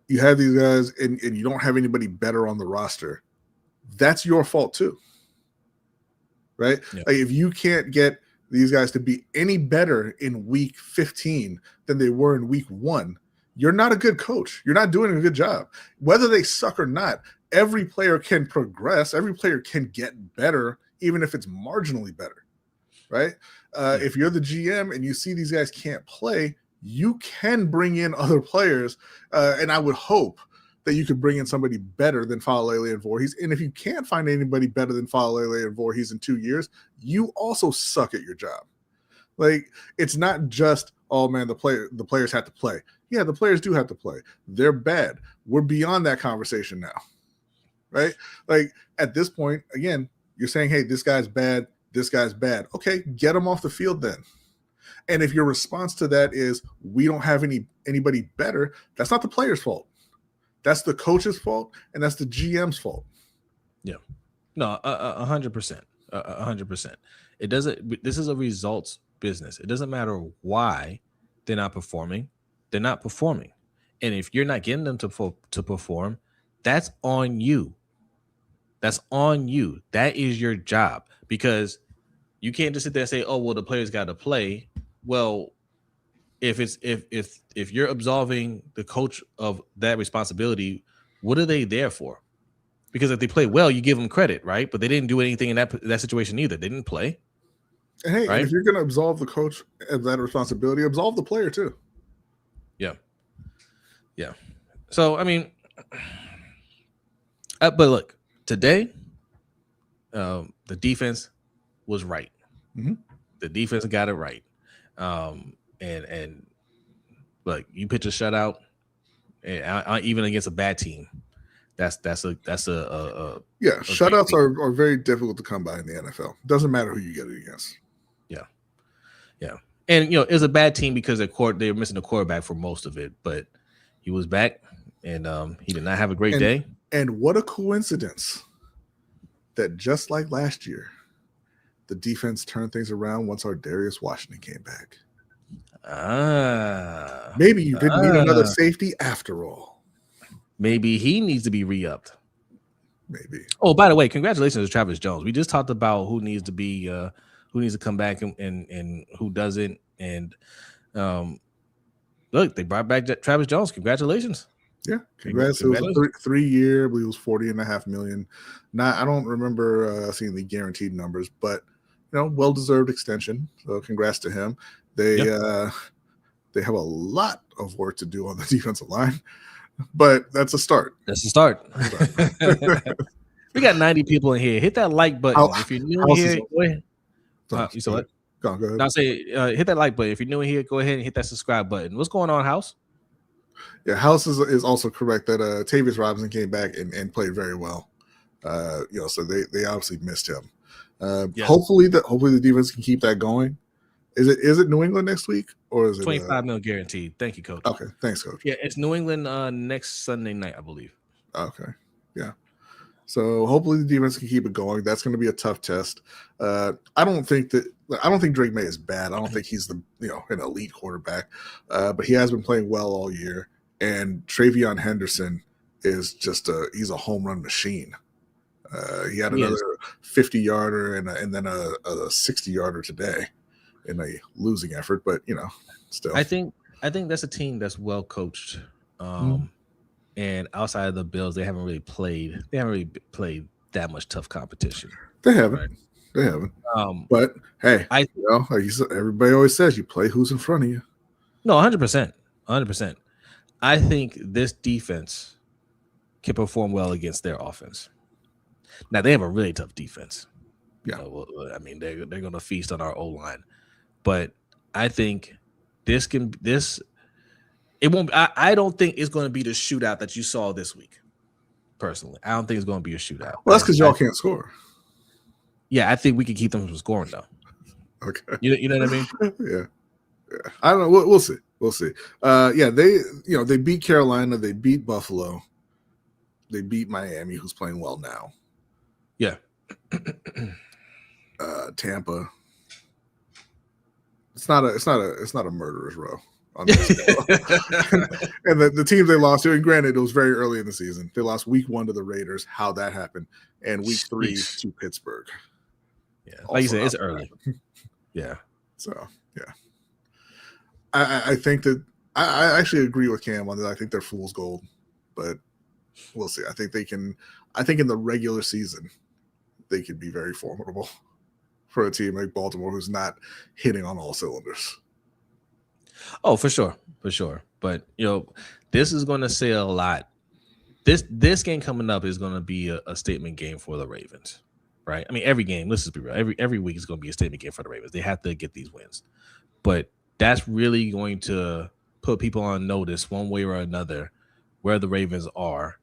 you have these guys and you don't have anybody better on the roster, that's your fault too. Right? Yeah. Like, if you can't get these guys to be any better in week 15 than they were in week 1, you're not a good coach. You're not doing a good job. Whether they suck or not, every player can progress. Every player can get better, even if it's marginally better, right? If you're the GM and you see these guys can't play, you can bring in other players, and I would hope that you could bring in somebody better than Faalele and Voorhees. And if you can't find anybody better than Faalele and Voorhees in 2 years, you also suck at your job. Like, it's not just, oh man, the players have to play. Yeah, the players do have to play. They're bad. We're beyond that conversation now, right? Like, at this point, again, you're saying, hey, this guy's bad. This guy's bad. Okay, get him off the field then. And if your response to that is, we don't have anybody better, that's not the player's fault. That's the coach's fault, and that's the GM's fault. Yeah, no, 100%, 100%. It doesn't. This is a results business. It doesn't matter why they're not performing. They're not performing, and if you're not getting them to perform, that's on you. That's on you. That is your job, because you can't just sit there and say, "Oh, well, the players got to play." Well, if you're absolving the coach of that responsibility, what are they there for? Because if they play well, you give them credit, right? But they didn't do anything in that situation either. They didn't play. Hey, right? And if you're going to absolve the coach of that responsibility, absolve the player too. Yeah. Yeah. So, I mean, but look, today, the defense was right. Mm-hmm. The defense got it right. And look, you pitch a shutout, and even against a bad team, that's a shutouts are very difficult to come by in the NFL. Doesn't matter who you get it against. Yeah, and it's a bad team because they were missing a quarterback for most of it, but he was back, and he did not have a great day. And what a coincidence that just like last year, the defense turned things around once our Darius Washington came back. Maybe you didn't need another safety after all. Maybe he needs to be re-upped. Maybe. Oh, by the way, congratulations to Travis Jones. We just talked about who needs to come back and who doesn't. And look, they brought back Travis Jones. Congratulations. Yeah, congrats. It was a 3-year, I believe it was $40.5 million. I don't remember seeing the guaranteed numbers, but well-deserved extension. So congrats to him. They have a lot of work to do on the defensive line, but that's a start. That's a start. We got 90 people in here. Hit that like button if you're new here. Go ahead. You saw what? Go ahead. I'll say hit that like button. If you're new in here, go ahead and hit that subscribe button. What's going on, House? Yeah, House is also correct that Tavius Robinson came back and played very well. So they obviously missed him. Yes. Hopefully the defense can keep that going. Is it New England next week, or is it $25 million guaranteed? Thank you, Coach. Okay, thanks, Coach. Yeah, it's New England next Sunday night, I believe. Okay, yeah. So hopefully the defense can keep it going. That's going to be a tough test. I don't think Drake May is bad. I don't think he's an elite quarterback, but he has been playing well all year. And Travion Henderson is he's a home run machine. He had another 50-yarder and then a 60-yarder today in a losing effort, but still. I think that's a team that's well coached. And outside of the Bills, they haven't really played that much tough competition. They haven't. Right? They haven't. But hey, like you said, everybody always says you play who's in front of you. No, 100%. 100%. I think this defense can perform well against their offense. Now they have a really tough defense. Yeah, I mean they're going to feast on our O-line, but I think it won't. I don't think it's going to be the shootout that you saw this week. Personally, I don't think it's going to be a shootout. Well, that's because y'all can't score. Yeah, I think we can keep them from scoring though. Okay, you know what I mean? Yeah. I don't know. We'll see. We'll see. Yeah, they beat Carolina. They beat Buffalo. They beat Miami, who's playing well now. Yeah. Tampa. It's not a murderer's row on this. And the teams they lost to, and granted, it was very early in the season. They lost week 1 to the Raiders. How that happened, and week 3 to Pittsburgh. Yeah, like you said, it's early. Yeah. So yeah, I think that I actually agree with Cam on that. I think they're fool's gold, but we'll see. I think they can. I think in the regular season, they could be very formidable for a team like Baltimore, who's not hitting on all cylinders. Oh, for sure. But this is going to say a lot. This game coming up is going to be a statement game for the Ravens, right? I mean, every game. Let's just be real. Every week is going to be a statement game for the Ravens. They have to get these wins, but that's really going to put people on notice one way or another where the Ravens are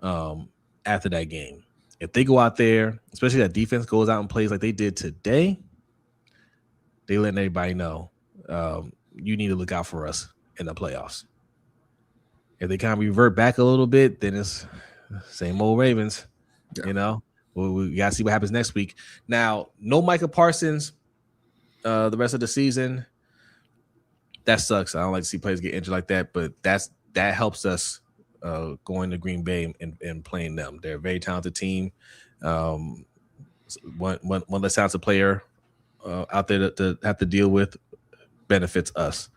after that game. If they go out there, especially that defense goes out and plays like they did today, they letting everybody know you need to look out for us in the playoffs. If they kind of revert back a little bit, then it's same old Ravens. Yeah. We got to see what happens next week. Now, no Micah Parsons the rest of the season. That sucks. I don't like to see players get injured like that, but that helps us going to Green Bay and playing them. They're a very talented team. One less talented player out there to have to deal with benefits us.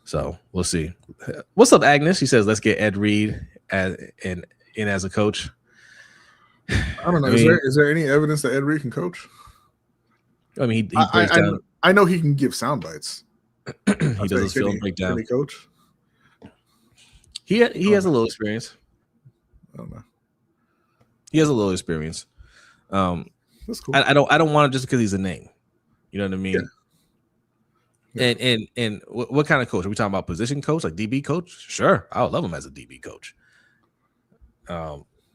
So we'll see. What's up, Agnes? She says, let's get Ed Reed in as a coach. I don't know. Is there any evidence that Ed Reed can coach? I mean, he breaks down. I know he can give sound bites. He does his film breakdown. Can he coach? He has a little experience. I don't know. He has a little experience. That's cool. I don't want him just because he's a name. You know what I mean? Yeah. And what kind of coach? Are we talking about position coach, like DB coach? Sure, I would love him as a DB coach.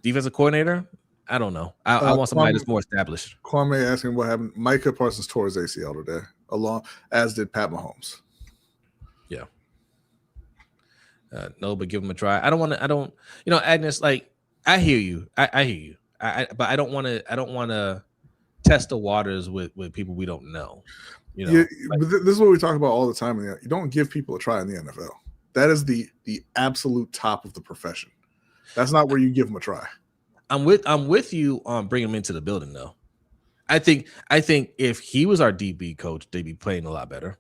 Defensive coordinator? I don't know. I want somebody that's more established. Kwame asking what happened. Micah Parsons tore his ACL today, as did Pat Mahomes. Yeah. No, but give him a try. Agnes, like, I hear you. I hear you. But I don't want to test the waters with people we don't know. Yeah, this is what we talk about all the time. You don't give people a try in the NFL. That is the absolute top of the profession. That's not where you give them a try. I'm with you on bringing him into the building, though. I think if he was our DB coach, they'd be playing a lot better.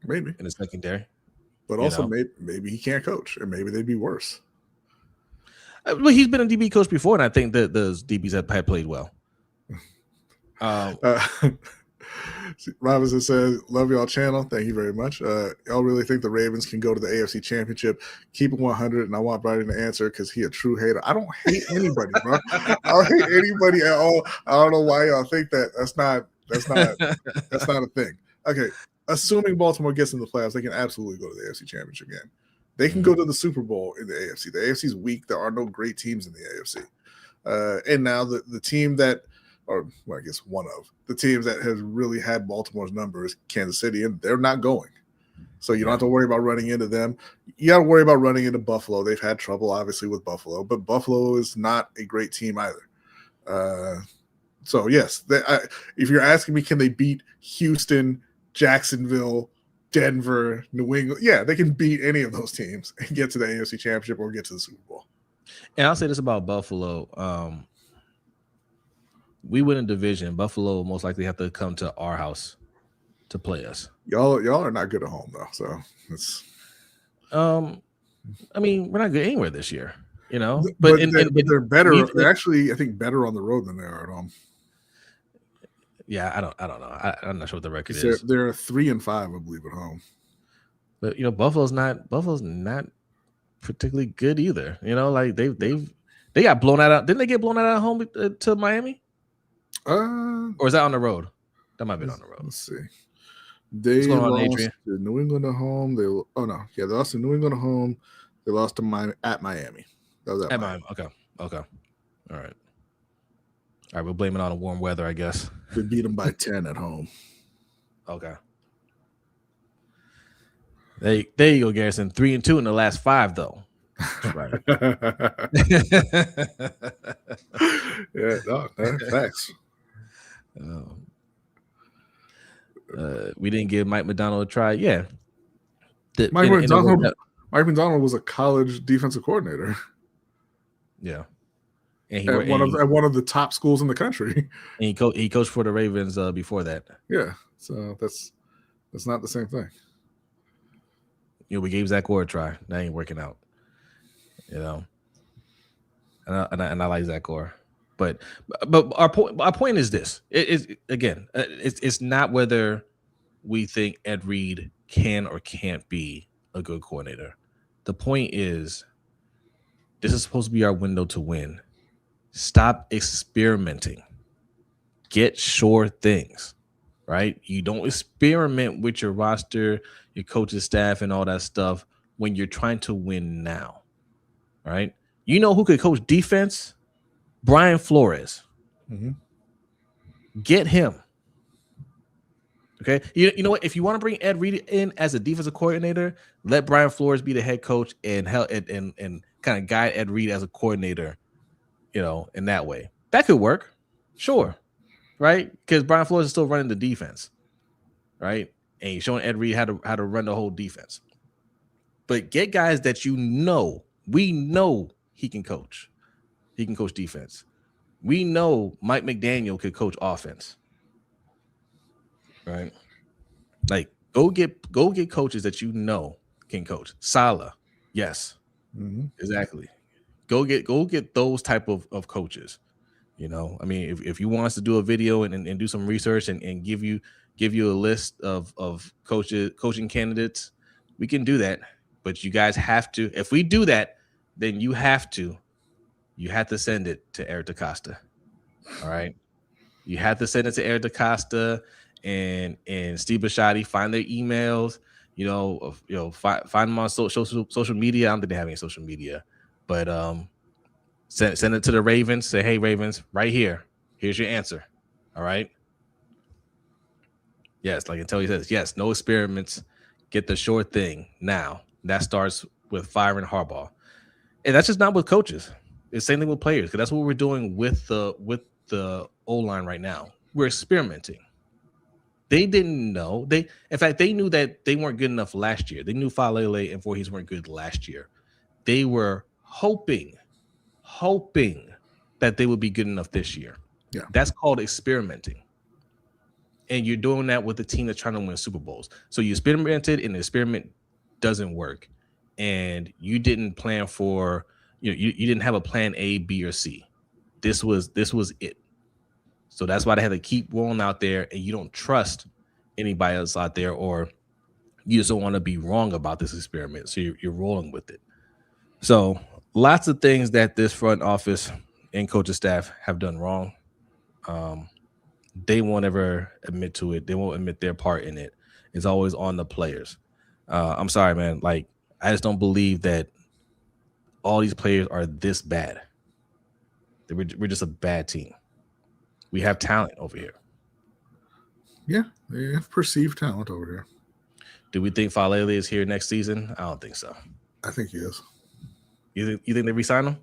Maybe in the secondary. But also maybe he can't coach, and maybe they'd be worse. Well, he's been a DB coach before, and I think that the DBs have played well. Robinson says, love y'all channel. Thank you very much. Y'all really think the Ravens can go to the AFC Championship? Keep it 100, and I want Brodny to answer because he a true hater. I don't hate anybody, bro. I don't hate anybody at all. I don't know why y'all think that. That's not a thing. Okay, assuming Baltimore gets in the playoffs, they can absolutely go to the AFC Championship again. They can go to the Super Bowl in the AFC. The AFC is weak. There are no great teams in the AFC. And now the team that, or well, I guess one of the teams that has really had Baltimore's number is Kansas City, and they're not going. So you don't have to worry about running into them. You got to worry about running into Buffalo. They've had trouble, obviously, with Buffalo, but Buffalo is not a great team either. So, yes, if you're asking me, can they beat Houston, Jacksonville, Denver, New England? Yeah, they can beat any of those teams and get to the AFC Championship or get to the Super Bowl. And I'll say this about Buffalo. We win a division. Buffalo will most likely have to come to our house to play us. Y'all are not good at home, though. So it's. I mean, we're not good anywhere this year, But they're better. They're actually, I think, better on the road than they are at home. Yeah, I don't know. I'm not sure what the record is. They're 3-5, I believe, at home. But Buffalo's not particularly good either. Like they got blown out. Didn't they get blown out at home to Miami? Or is that on the road? That might have been on the road. Let's see. They lost to New England at home. They lost to New England at home. They lost to Miami at Miami. That was at Miami. Okay. Okay. All right. All right. We'll blame it on the warm weather, I guess. We beat them by 10 at home. Okay. There you go, Garrison. 3-2 in the last 5, though. That's right. Yeah, no, facts. We didn't give Mike Macdonald a try. Yeah. Mike Macdonald was a college defensive coordinator. Yeah. And at one of the top schools in the country. And he coached for the Ravens before that. Yeah. So that's not the same thing. You know, we gave Zach Orr a try. That ain't working out. You know. And I like Zach Orr. But our point is this. It's not whether we think Ed Reed can or can't be a good coordinator. The point is, this is supposed to be our window to win. Stop experimenting. Get sure things, right? You don't experiment with your roster, your coaching staff, and all that stuff when you're trying to win now, right? You know who could coach defense? Brian Flores. Mm-hmm. Get him. Okay. You know what? If you want to bring Ed Reed in as a defensive coordinator, let Brian Flores be the head coach and kind of guide Ed Reed as a coordinator, you know, in that way. That could work. Sure. Right? Because Brian Flores is still running the defense. Right? And he's showing Ed Reed how to run the whole defense. But get guys that we know he can coach. He can coach defense. We know Mike McDaniel could coach offense. Right? Like go get coaches that you know can coach. Saleh, yes. Mm-hmm. Exactly. Go get those type of coaches. You know, I mean, if you want us to do a video and do some research and give you a list of coaching candidates, we can do that. But you guys have to, if we do that, then you have to send it to Eric DeCosta. All right. You have to send it to Eric DeCosta and Steve Bisciotti. Find their emails. You know, find them on social media. I don't think they have any social media, but send it to the Ravens. Say, hey, Ravens, right here. Here's your answer. All right. Yes, like until he says, yes, no experiments. Get the sure thing now. That starts with firing Harbaugh, and that's just not with coaches. It's the same thing with players, because that's what we're doing with the O-line right now. We're experimenting. They didn't know. In fact, they knew that they weren't good enough last year. They knew Falele and Voorhees weren't good last year. They were hoping that they would be good enough this year. Yeah. That's called experimenting. And you're doing that with a team that's trying to win Super Bowls. So you experimented, and the experiment doesn't work. And you didn't plan for, you didn't have a plan A, B, or C. This was it. So that's why they had to keep rolling out there, and you don't trust anybody else out there, or you just don't want to be wrong about this experiment. So you're rolling with it. So lots of things that this front office and coaching staff have done wrong. They won't ever admit to it. They won't admit their part in it. It's always on the players. I'm sorry, man. Like, I just don't believe that all these players are this bad. We're just a bad team. We have talent over here. Yeah, they have perceived talent over here. Do we think Falele is here next season? I don't think so. I think he is. You think they re-sign him?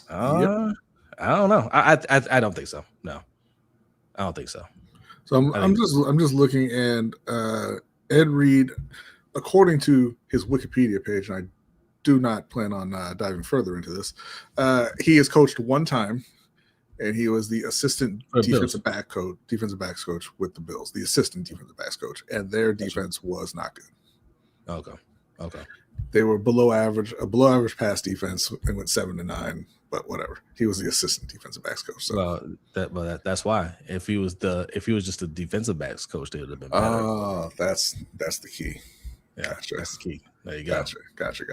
Yep. I don't know. I don't think so. No, I don't think so. So I'm just looking, and Ed Reed, according to his Wikipedia page, and I do not plan on diving further into this, he has coached one time, and he was the assistant defensive backs coach with the Bills, the assistant defensive backs coach, and their defense was not good. Okay. They were below average pass defense, and went 7-9. But whatever, he was the assistant defensive backs coach. So that's why. If he was just a defensive backs coach, they would have been better. Oh, that's the key. Yeah, gotcha. That's the key. There you go. Gotcha.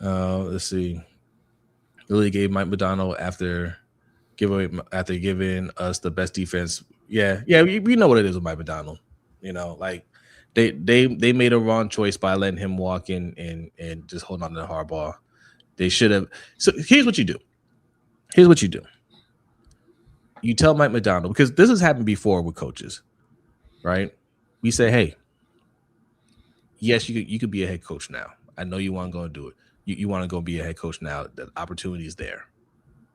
Yeah. Let's see. Lily gave Mike Macdonald after giving us the best defense. Yeah. We know what it is with Mike Macdonald. You know, like they made a wrong choice by letting him walk in and just hold on to the Harbaugh. They should have. So here's what you do. You tell Mike McDonald, because this has happened before with coaches, right? We say, hey, yes, you could be a head coach now. I know you want to go and do it. You want to go be a head coach now. The opportunity is there,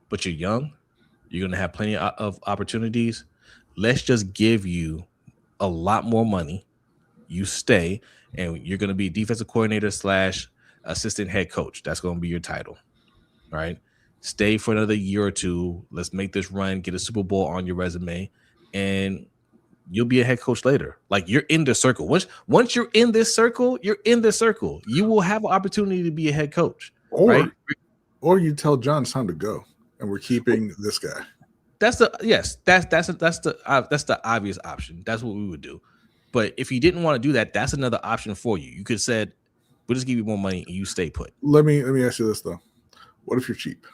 but you're young. You're going to have plenty of opportunities. Let's just give you a lot more money. You stay, and you're going to be defensive coordinator / assistant head coach. That's going to be your title, right? Stay for another year or two. Let's make this run, get a Super Bowl on your resume, and you'll be a head coach later. Like, you're in the circle. Once you're in this circle, you're in the circle. You will have an opportunity to be a head coach, right? Or you tell John it's time to go, and we're keeping this guy. That's the obvious option. That's what we would do. But if you didn't want to do that, that's another option for you. You could have said, we'll just give you more money and you stay put. Let me ask you this though. What if you're cheap?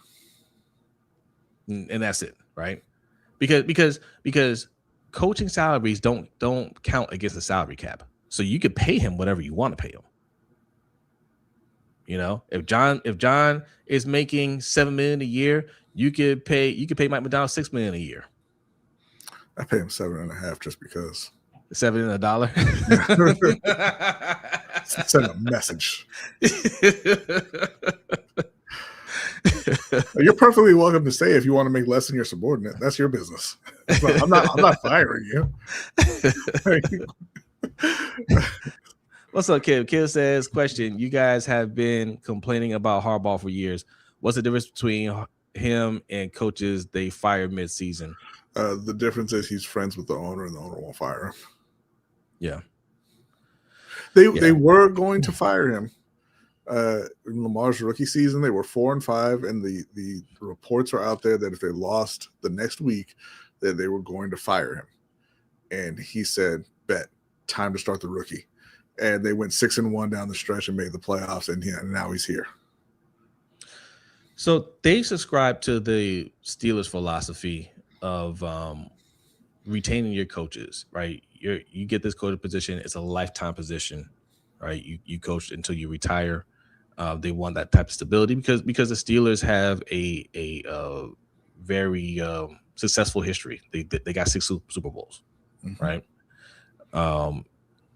And that's it, right? Because coaching salaries don't count against the salary cap. So you could pay him whatever you want to pay him. You know, if John is making $7 million a year, you could pay Mike McDonald $6 million a year. I pay him $7.5 just because. $7. Send a message. You're perfectly welcome to stay if you want to make less than your subordinate. That's your business. I'm not firing you. What's up, Kim? Kim says, question, you guys have been complaining about Harbaugh for years. What's the difference between him and coaches they fired mid-season? The difference is he's friends with the owner, and the owner won't fire him. Yeah. They were going to fire him. In Lamar's rookie season, they were 4-5, and the reports are out there that if they lost the next week, that they were going to fire him. And he said, bet, time to start the rookie. And they went 6-1 down the stretch and made the playoffs, and now he's here. So they subscribe to the Steelers' philosophy of retaining your coaches, right? You get this coach position; it's a lifetime position, right? You coach until you retire. They want that type of stability because the Steelers have a very successful history. They got 6 Super Bowls, mm-hmm. right?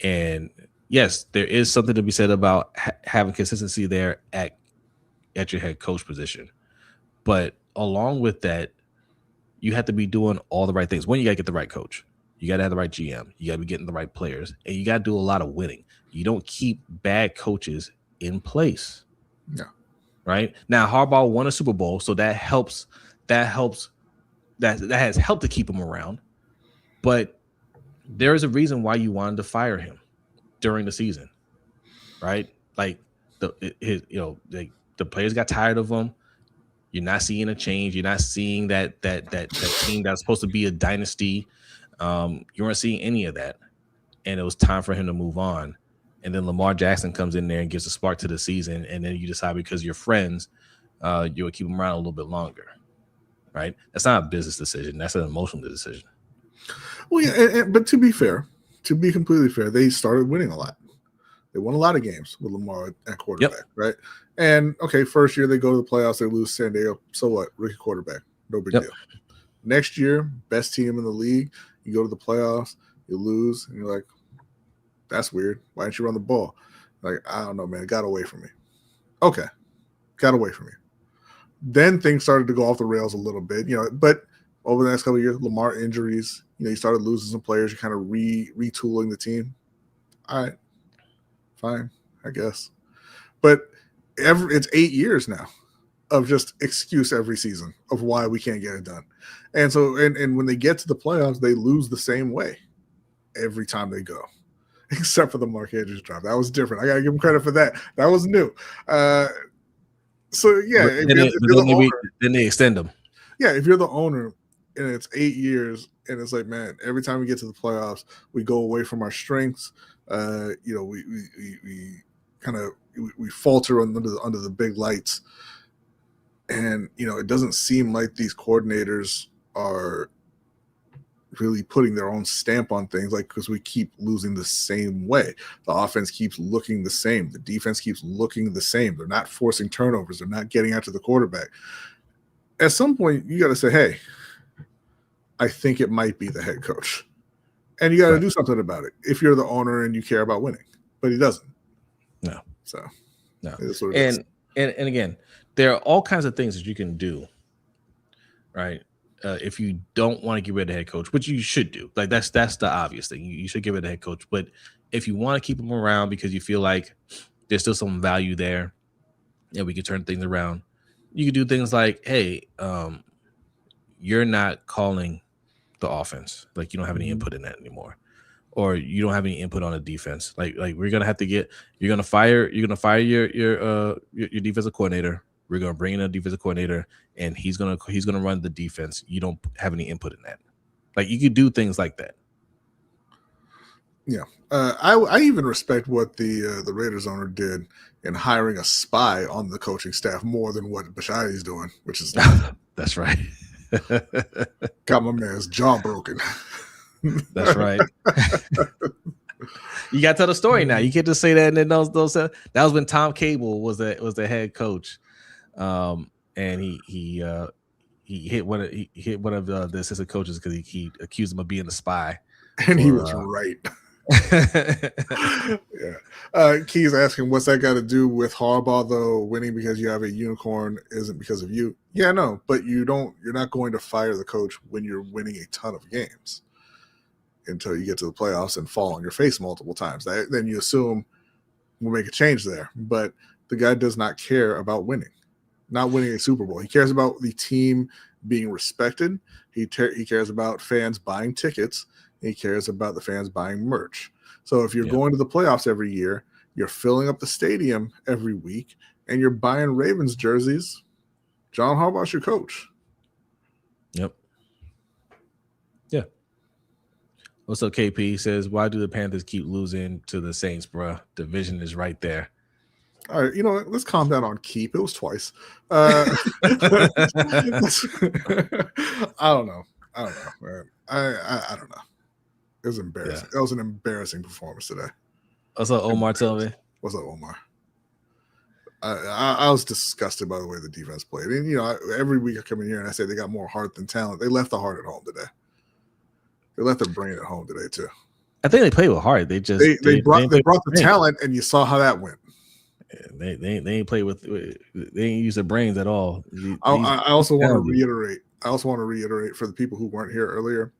And yes, there is something to be said about having consistency there at your head coach position. But along with that, you have to be doing all the right things. One, you got to get the right coach. You got to have the right GM. You got to be getting the right players. And you got to do a lot of winning. You don't keep bad coaches in place. No. Right? Now, Harbaugh won a Super Bowl, so that helps. That has helped to keep him around. But there is a reason why you wanted to fire him during the season. Right? Like the players got tired of him. You're not seeing a change. You're not seeing that team that's supposed to be a dynasty. You weren't seeing any of that. And it was time for him to move on. And then Lamar Jackson comes in there and gives a spark to the season. And then you decide because you're friends, you'll keep him around a little bit longer. Right? That's not a business decision. That's an emotional decision. Well, yeah, but to be completely fair, they started winning a lot. They won a lot of games with Lamar at quarterback, yep. Right? And, okay, first year they go to the playoffs, they lose San Diego. So what? Rookie quarterback. No big deal. Next year, best team in the league, you go to the playoffs, you lose, and you're like, that's weird. Why didn't you run the ball? Like, I don't know, man. It got away from me. Okay. Got away from me. Then things started to go off the rails a little bit, but over the next couple of years, Lamar injuries, you started losing some players. You're kind of retooling the team. All right. Fine, I guess. But it's 8 years now of just excuse every season of why we can't get it done. And so, and when they get to the playoffs, they lose the same way every time they go, except for the Mark Andrews drop. That was different. I got to give him credit for that. That was new. So, yeah. Then they extend them. Yeah, if you're the owner and it's 8 years and it's like, man, every time we get to the playoffs, we go away from our strengths. We falter under the big lights, and it doesn't seem like these coordinators are really putting their own stamp on things, like because we keep losing the same way. The offense keeps looking the same. The defense keeps looking the same. They're not forcing turnovers. They're not getting after the quarterback. At some point, you got to say, hey, I think it might be the head coach. And you got to do something about it if you're the owner and you care about winning. But he doesn't. No. So, no. And again, there are all kinds of things that you can do, right? If you don't want to get rid of the head coach, which you should do, like that's the obvious thing. You should get rid of the head coach. But if you want to keep him around because you feel like there's still some value there, and we can turn things around, you can do things like, hey, you're not calling the offense, like you don't have any input in that anymore, or you don't have any input on the defense. Like we're gonna have to you're gonna fire your defensive coordinator. We're gonna bring in a defensive coordinator, and he's gonna run the defense. You don't have any input in that. Like you could do things like that. Yeah, I even respect what the Raiders owner did in hiring a spy on the coaching staff more than what Bisciotti's doing, which is that's right. Got my man's jaw broken. That's right. You got to tell the story now. You can't just say that and then those that was when Tom Cable was the head coach, and he hit one of the assistant coaches because he accused him of being a spy, and he was right. Yeah. Key's asking, what's that got to do with Harbaugh though? Winning because you have a unicorn isn't because of you. Yeah, no, but you're not going to fire the coach when you're winning a ton of games until you get to the playoffs and fall on your face multiple times. Then you assume we'll make a change there. But the guy does not care about not winning a Super Bowl. He cares about the team being respected. He cares about fans buying tickets. He cares about the fans buying merch. So if you're going to the playoffs every year, you're filling up the stadium every week, and you're buying Ravens jerseys, John Harbaugh's your coach. Yep. Yeah. What's up, KP? He says, why do the Panthers keep losing to the Saints, bro? Division is right there. All right, you know what? Let's calm down on keep. It was twice. I don't know, man. I don't know. It was embarrassing. Yeah. That was an embarrassing performance today. What's up, Omar? Tell me. What's up, Omar? I was disgusted by the way the defense played. And, every week I come in here and I say they got more heart than talent. They left the heart at home today. They left their brain at home today, too. I think they played with heart. They just they brought the talent, and you saw how that went. Yeah, they ain't play with. They ain't use their brains at all. I also want to reiterate. For the people who weren't here earlier,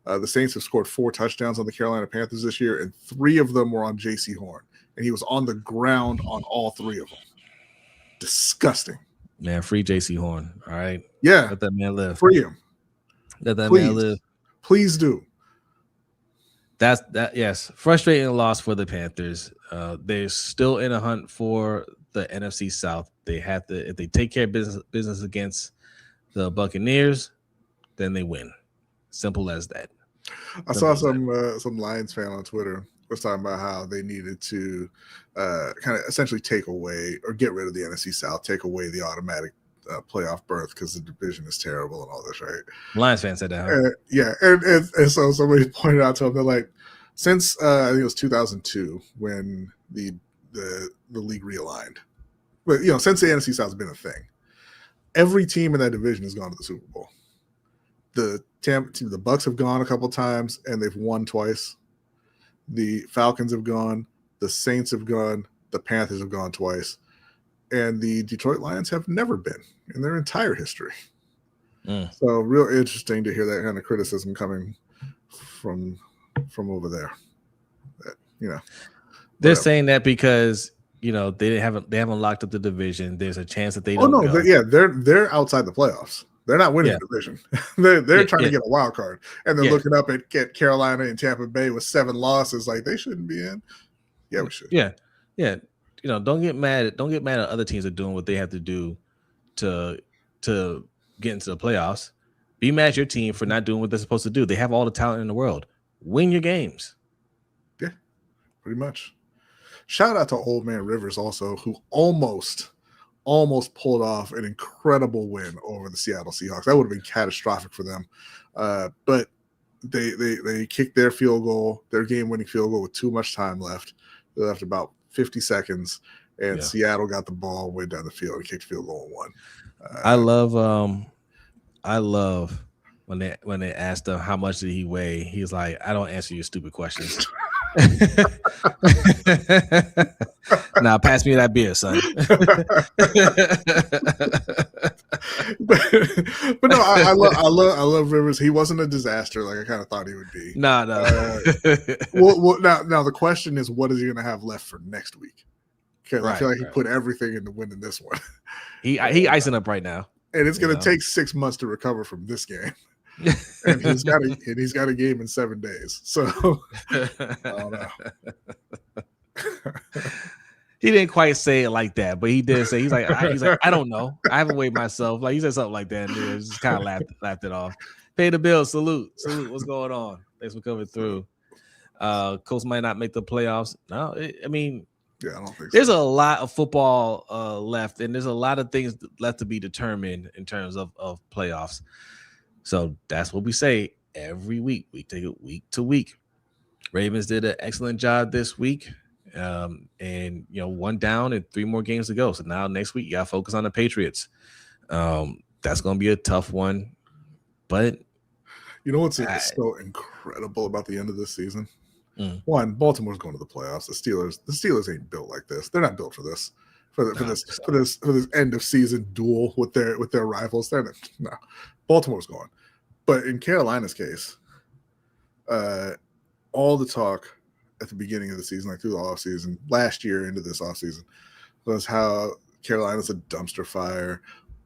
the Saints have scored 4 touchdowns on the Carolina Panthers this year, and 3 of them were on J.C. Horn, and he was on the ground on all 3 of them. Disgusting. Man, free J.C. Horn. All right. Yeah. Let that man live. Free him. Let that man live. Please do. Yes. Frustrating loss for the Panthers. They're still in a hunt for the NFC South. They have to, if they take care of business against the Buccaneers, then they win. Simple as that. I saw some Lions fan on Twitter was talking about how they needed to kind of essentially take away or get rid of the NFC South, take away the automatic playoff berth because the division is terrible and all this, right? Lions fan said that. Huh? Yeah, and so somebody pointed out to him, they're like, since I think it was 2002 when the league realigned, but since the NFC South has been a thing, every team in that division has gone to the Super Bowl. The Bucks have gone a couple times and they've won twice. The Falcons have gone, the Saints have gone, the Panthers have gone twice, and the Detroit Lions have never been in their entire history. So real interesting to hear that kind of criticism coming from over there. They're saying that because they haven't locked up the division. There's a chance that they don't. Oh no, they're outside the playoffs. They're not winning the division. they're trying to get a wild card, and they're looking up at Carolina and Tampa Bay with 7 losses. Like they shouldn't be in. Yeah, we should. Yeah. Don't get mad at other teams that are doing what they have to do to get into the playoffs. Be mad at your team for not doing what they're supposed to do. They have all the talent in the world. Win your games. Yeah, pretty much. Shout out to Old Man Rivers also, who almost pulled off an incredible win over the Seattle Seahawks. That would have been catastrophic for them. But They kicked their field goal, their game-winning field goal with too much time left. They left about 50 seconds, and Seattle got the ball, went down the field, and kicked field goal and won. I love when they asked him how much did he weigh. He's like, I don't answer your stupid questions. Now pass me that beer, son. but no, I love Rivers. He wasn't a disaster like I kind of thought he would be. No. Well, now the question is, what is he going to have left for next week? Because I feel like he put everything into winning this one. He icing up right now, and it's going to take 6 months to recover from this game. And he's got a game in 7 days. So I don't know. He didn't quite say it like that, but he did say he's like I don't know. I haven't weighed myself. Like he said something like that, and just kind of laughed it off. Pay the bill. Salute. What's going on? Thanks for coming through. Colts might not make the playoffs. No, I mean, I don't think there's a lot of football left, and there's a lot of things left to be determined in terms of playoffs. So that's what we say every week. We take it week to week. Ravens did an excellent job this week. And 1 down and 3 more games to go. So now next week you got to focus on the Patriots. That's going to be a tough one. But you know what's so incredible about the end of this season? One, Baltimore's going to the playoffs. The Steelers ain't built like this. They're not built for this. For this end of season duel with their rivals. No. Baltimore's going. But in Carolina's case, all the talk at the beginning of the season, like through the offseason, last year into this offseason, was how Carolina's a dumpster fire.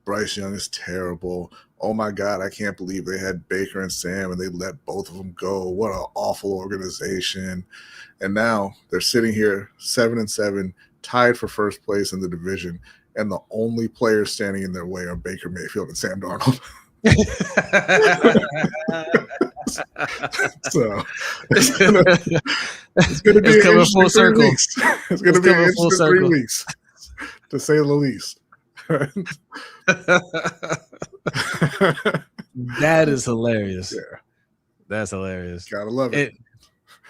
Bryce Young is terrible. Oh my God, I can't believe they had Baker and Sam and they let both of them go. What an awful organization. And now they're sitting here 7-7, tied for first place in the division, and the only players standing in their way are Baker Mayfield and Sam Darnold. So it's going to be coming full circle. It's going to be an interesting 3 weeks, to say the least. That is hilarious. Yeah, that's hilarious. Gotta love it.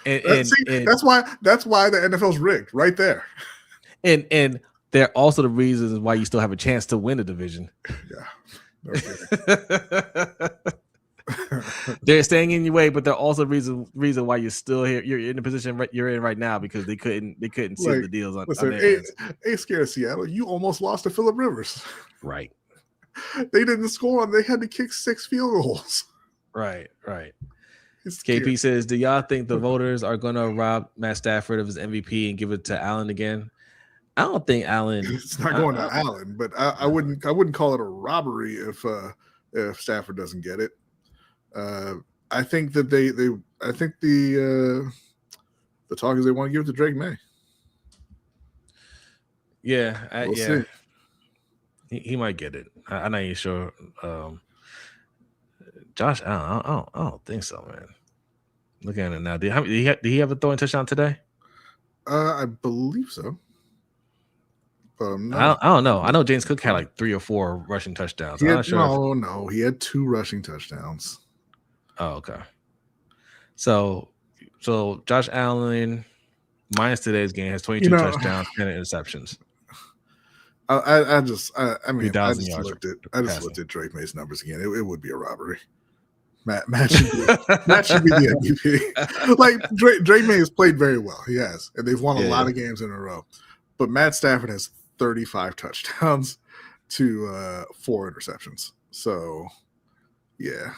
And that's why the NFL's rigged right there. And they're also the reasons why you still have a chance to win the division. Yeah. Okay. They're staying in your way, but they're also reason why you're still here. You're in the position you're in right now because they couldn't seal the deals on their hands. Hey, scared Seattle. You almost lost to Phillip Rivers. Right. They didn't score and they had to kick 6 field goals. Right. KP says, do y'all think the voters are going to rob Matt Stafford of his MVP and give it to Allen again? I don't think Allen. It's not going to Allen, but I wouldn't call it a robbery if Stafford doesn't get it. I think that I think the talk is they want to give it to Drake May. Yeah, we'll see. He might get it. I'm not even sure. Josh Allen, I don't think so, man. Looking at it now, did he have a throwing touchdown today? I believe so. No. I don't know. I know James Cook had like 3 or 4 rushing touchdowns. I'm not sure. No, he had 2 rushing touchdowns. Oh, okay. So Josh Allen, minus today's game, has 22 touchdowns, 10 interceptions. I just looked at Drake May's numbers again. It would be a robbery. Matt should be the MVP. Like Drake May has played very well. He has, and they've won a lot of games in a row. But Matt Stafford has 35 touchdowns to 4 interceptions. So, yeah.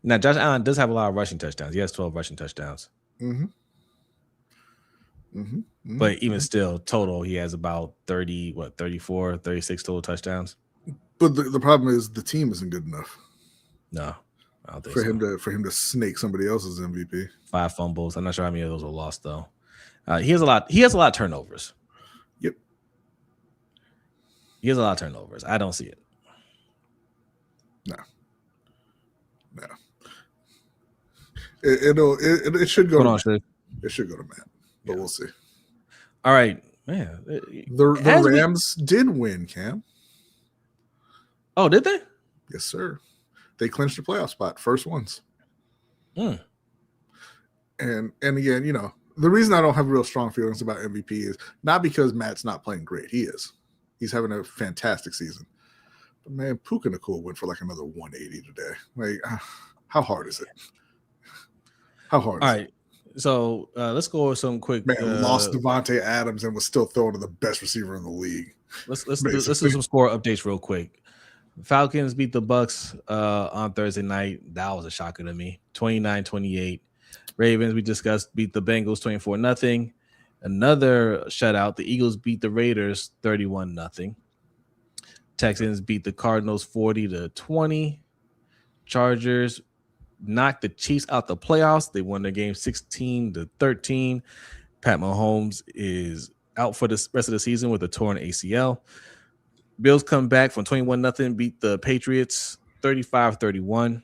Now, Josh Allen does have a lot of rushing touchdowns. He has 12 rushing touchdowns. But even still, total, he has about 34, 36 total touchdowns. But the problem is the team isn't good enough. No, I don't think for him to snake somebody else's MVP. 5 fumbles. I'm not sure how many of those were lost though. He has a lot of turnovers. Yep. He has a lot of turnovers. I don't see it. No. It should go. It should go to Matt, but we'll see. All right, man. The Rams did win, Cam. Oh, did they? Yes, sir. They clinched the playoff spot, first ones. And again, the reason I don't have real strong feelings about MVP is not because Matt's not playing great. He is. He's having a fantastic season. But man, Puka Nicole went for like another 180 today. Like, how hard is it? How hard is it? So let's go over some quick. Man, lost Devontae Adams and was still throwing to the best receiver in the league. Let's do some score updates real quick. Falcons beat the Bucks on Thursday night. That was a shocker to me. 29-28. Ravens, we discussed, beat the Bengals 24-0. Another shutout. The Eagles beat the Raiders 31-0. Texans beat the Cardinals 40-20. Chargers knocked the Chiefs out the playoffs. They won their game 16-13. Pat Mahomes is out for the rest of the season with a torn ACL. Bills come back from 21-0, beat the Patriots 35-31.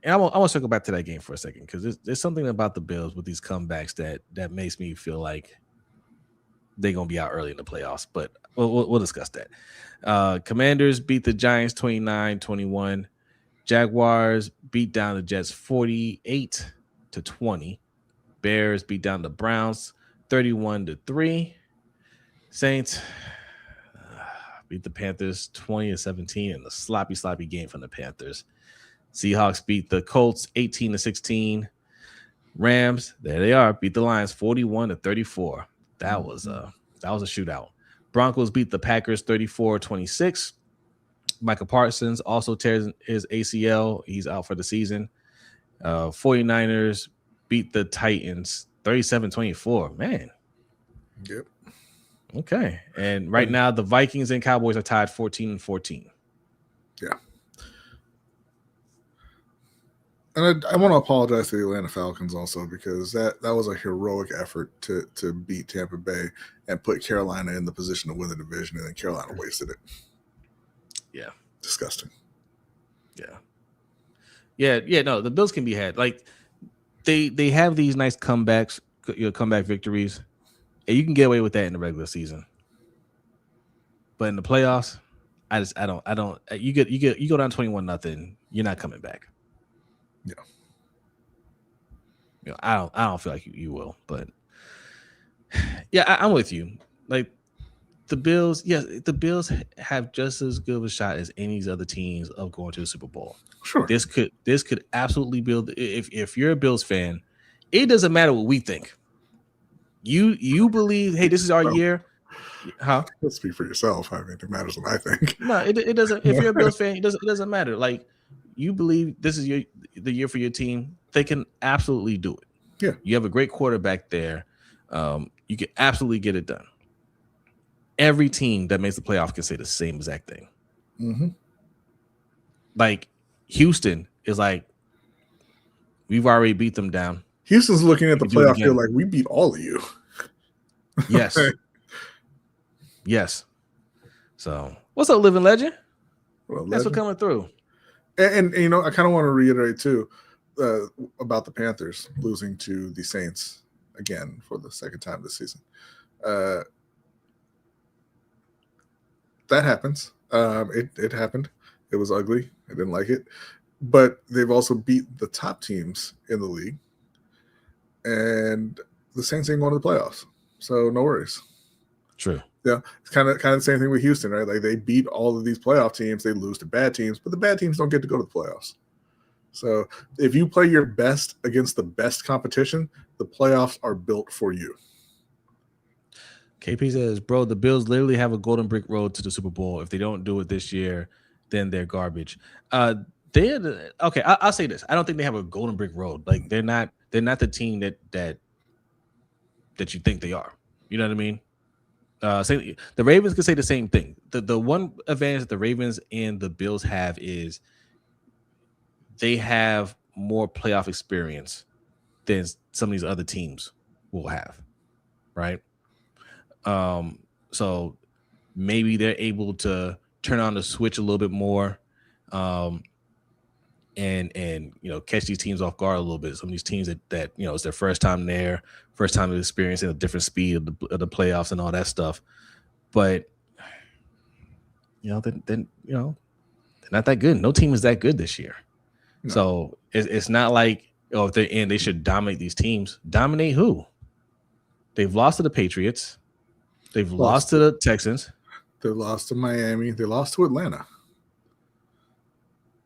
And I want to circle back to that game for a second because there's something about the Bills with these comebacks that makes me feel like they're going to be out early in the playoffs. But we'll discuss that. Commanders beat the Giants 29-21. Jaguars beat down the Jets 48-20. Bears beat down the Browns 31-3. Saints beat the Panthers 20-17 in the sloppy game from the Panthers. Seahawks beat the Colts 18-16. Rams, there they are, beat the Lions 41-34. That was a shootout. Broncos beat the Packers 34-26. Micah Parsons also tears his ACL. He's out for the season. 49ers beat the Titans 37-24. Man. Yep. Okay. And right now, the Vikings and Cowboys are tied 14-14. Yeah. And I want to apologize to the Atlanta Falcons also because that was a heroic effort to beat Tampa Bay and put Carolina in the position to win the division, and then Carolina wasted it. Yeah. Disgusting. Yeah. No, the Bills can be had. Like they have these nice comebacks, comeback victories, and you can get away with that in the regular season. But in the playoffs, I don't. You go down 21-0, you're not coming back. Yeah. I don't feel like you will, but yeah, I'm with you. Like the Bills, the Bills have just as good of a shot as any of these other teams of going to the Super Bowl. Sure. This could absolutely build. If you're a Bills fan, it doesn't matter what we think. You believe, hey, this is our year. Huh? Speak for yourself. I mean, it matters what I think. No, it doesn't. If you're a Bills fan, it doesn't matter. Like you believe this is the year for your team, they can absolutely do it. Yeah. You have a great quarterback there. You can absolutely get it done. Every team that makes the playoff can say the same exact thing. Mm-hmm. Like Houston is like, we've already beat them down. Houston's looking at the playoff field like we beat all of you. Yes. Yes. So what's up, living legend? Thanks for coming through. And I kind of want to reiterate too about the Panthers losing to the Saints again for the second time this season. That happens. It happened. It was ugly. I didn't like it. But they've also beat the top teams in the league. And the Saints ain't going to the playoffs. So no worries. True. Yeah. It's kind of the same thing with Houston, right? Like they beat all of these playoff teams. They lose to bad teams, but the bad teams don't get to go to the playoffs. So if you play your best against the best competition, the playoffs are built for you. KP says, bro, the Bills literally have a golden brick road to the Super Bowl. If they don't do it this year, then they're garbage. I'll say this. I don't think they have a golden brick road. Like they're not the team that you think they are. You know what I mean? The Ravens could say the same thing. The one advantage that the Ravens and the Bills have is they have more playoff experience than some of these other teams will have, right? So maybe they're able to turn on the switch a little bit more, and catch these teams off guard a little bit. Some of these teams that it's their first time there, first time experiencing a different speed of the playoffs and all that stuff. But they're not that good. No team is that good this year. No. So it's not like Oh, if they're in, they should dominate these teams. Dominate who? They've lost to the Patriots. They've lost to the Texans. They lost to Miami. They lost to Atlanta.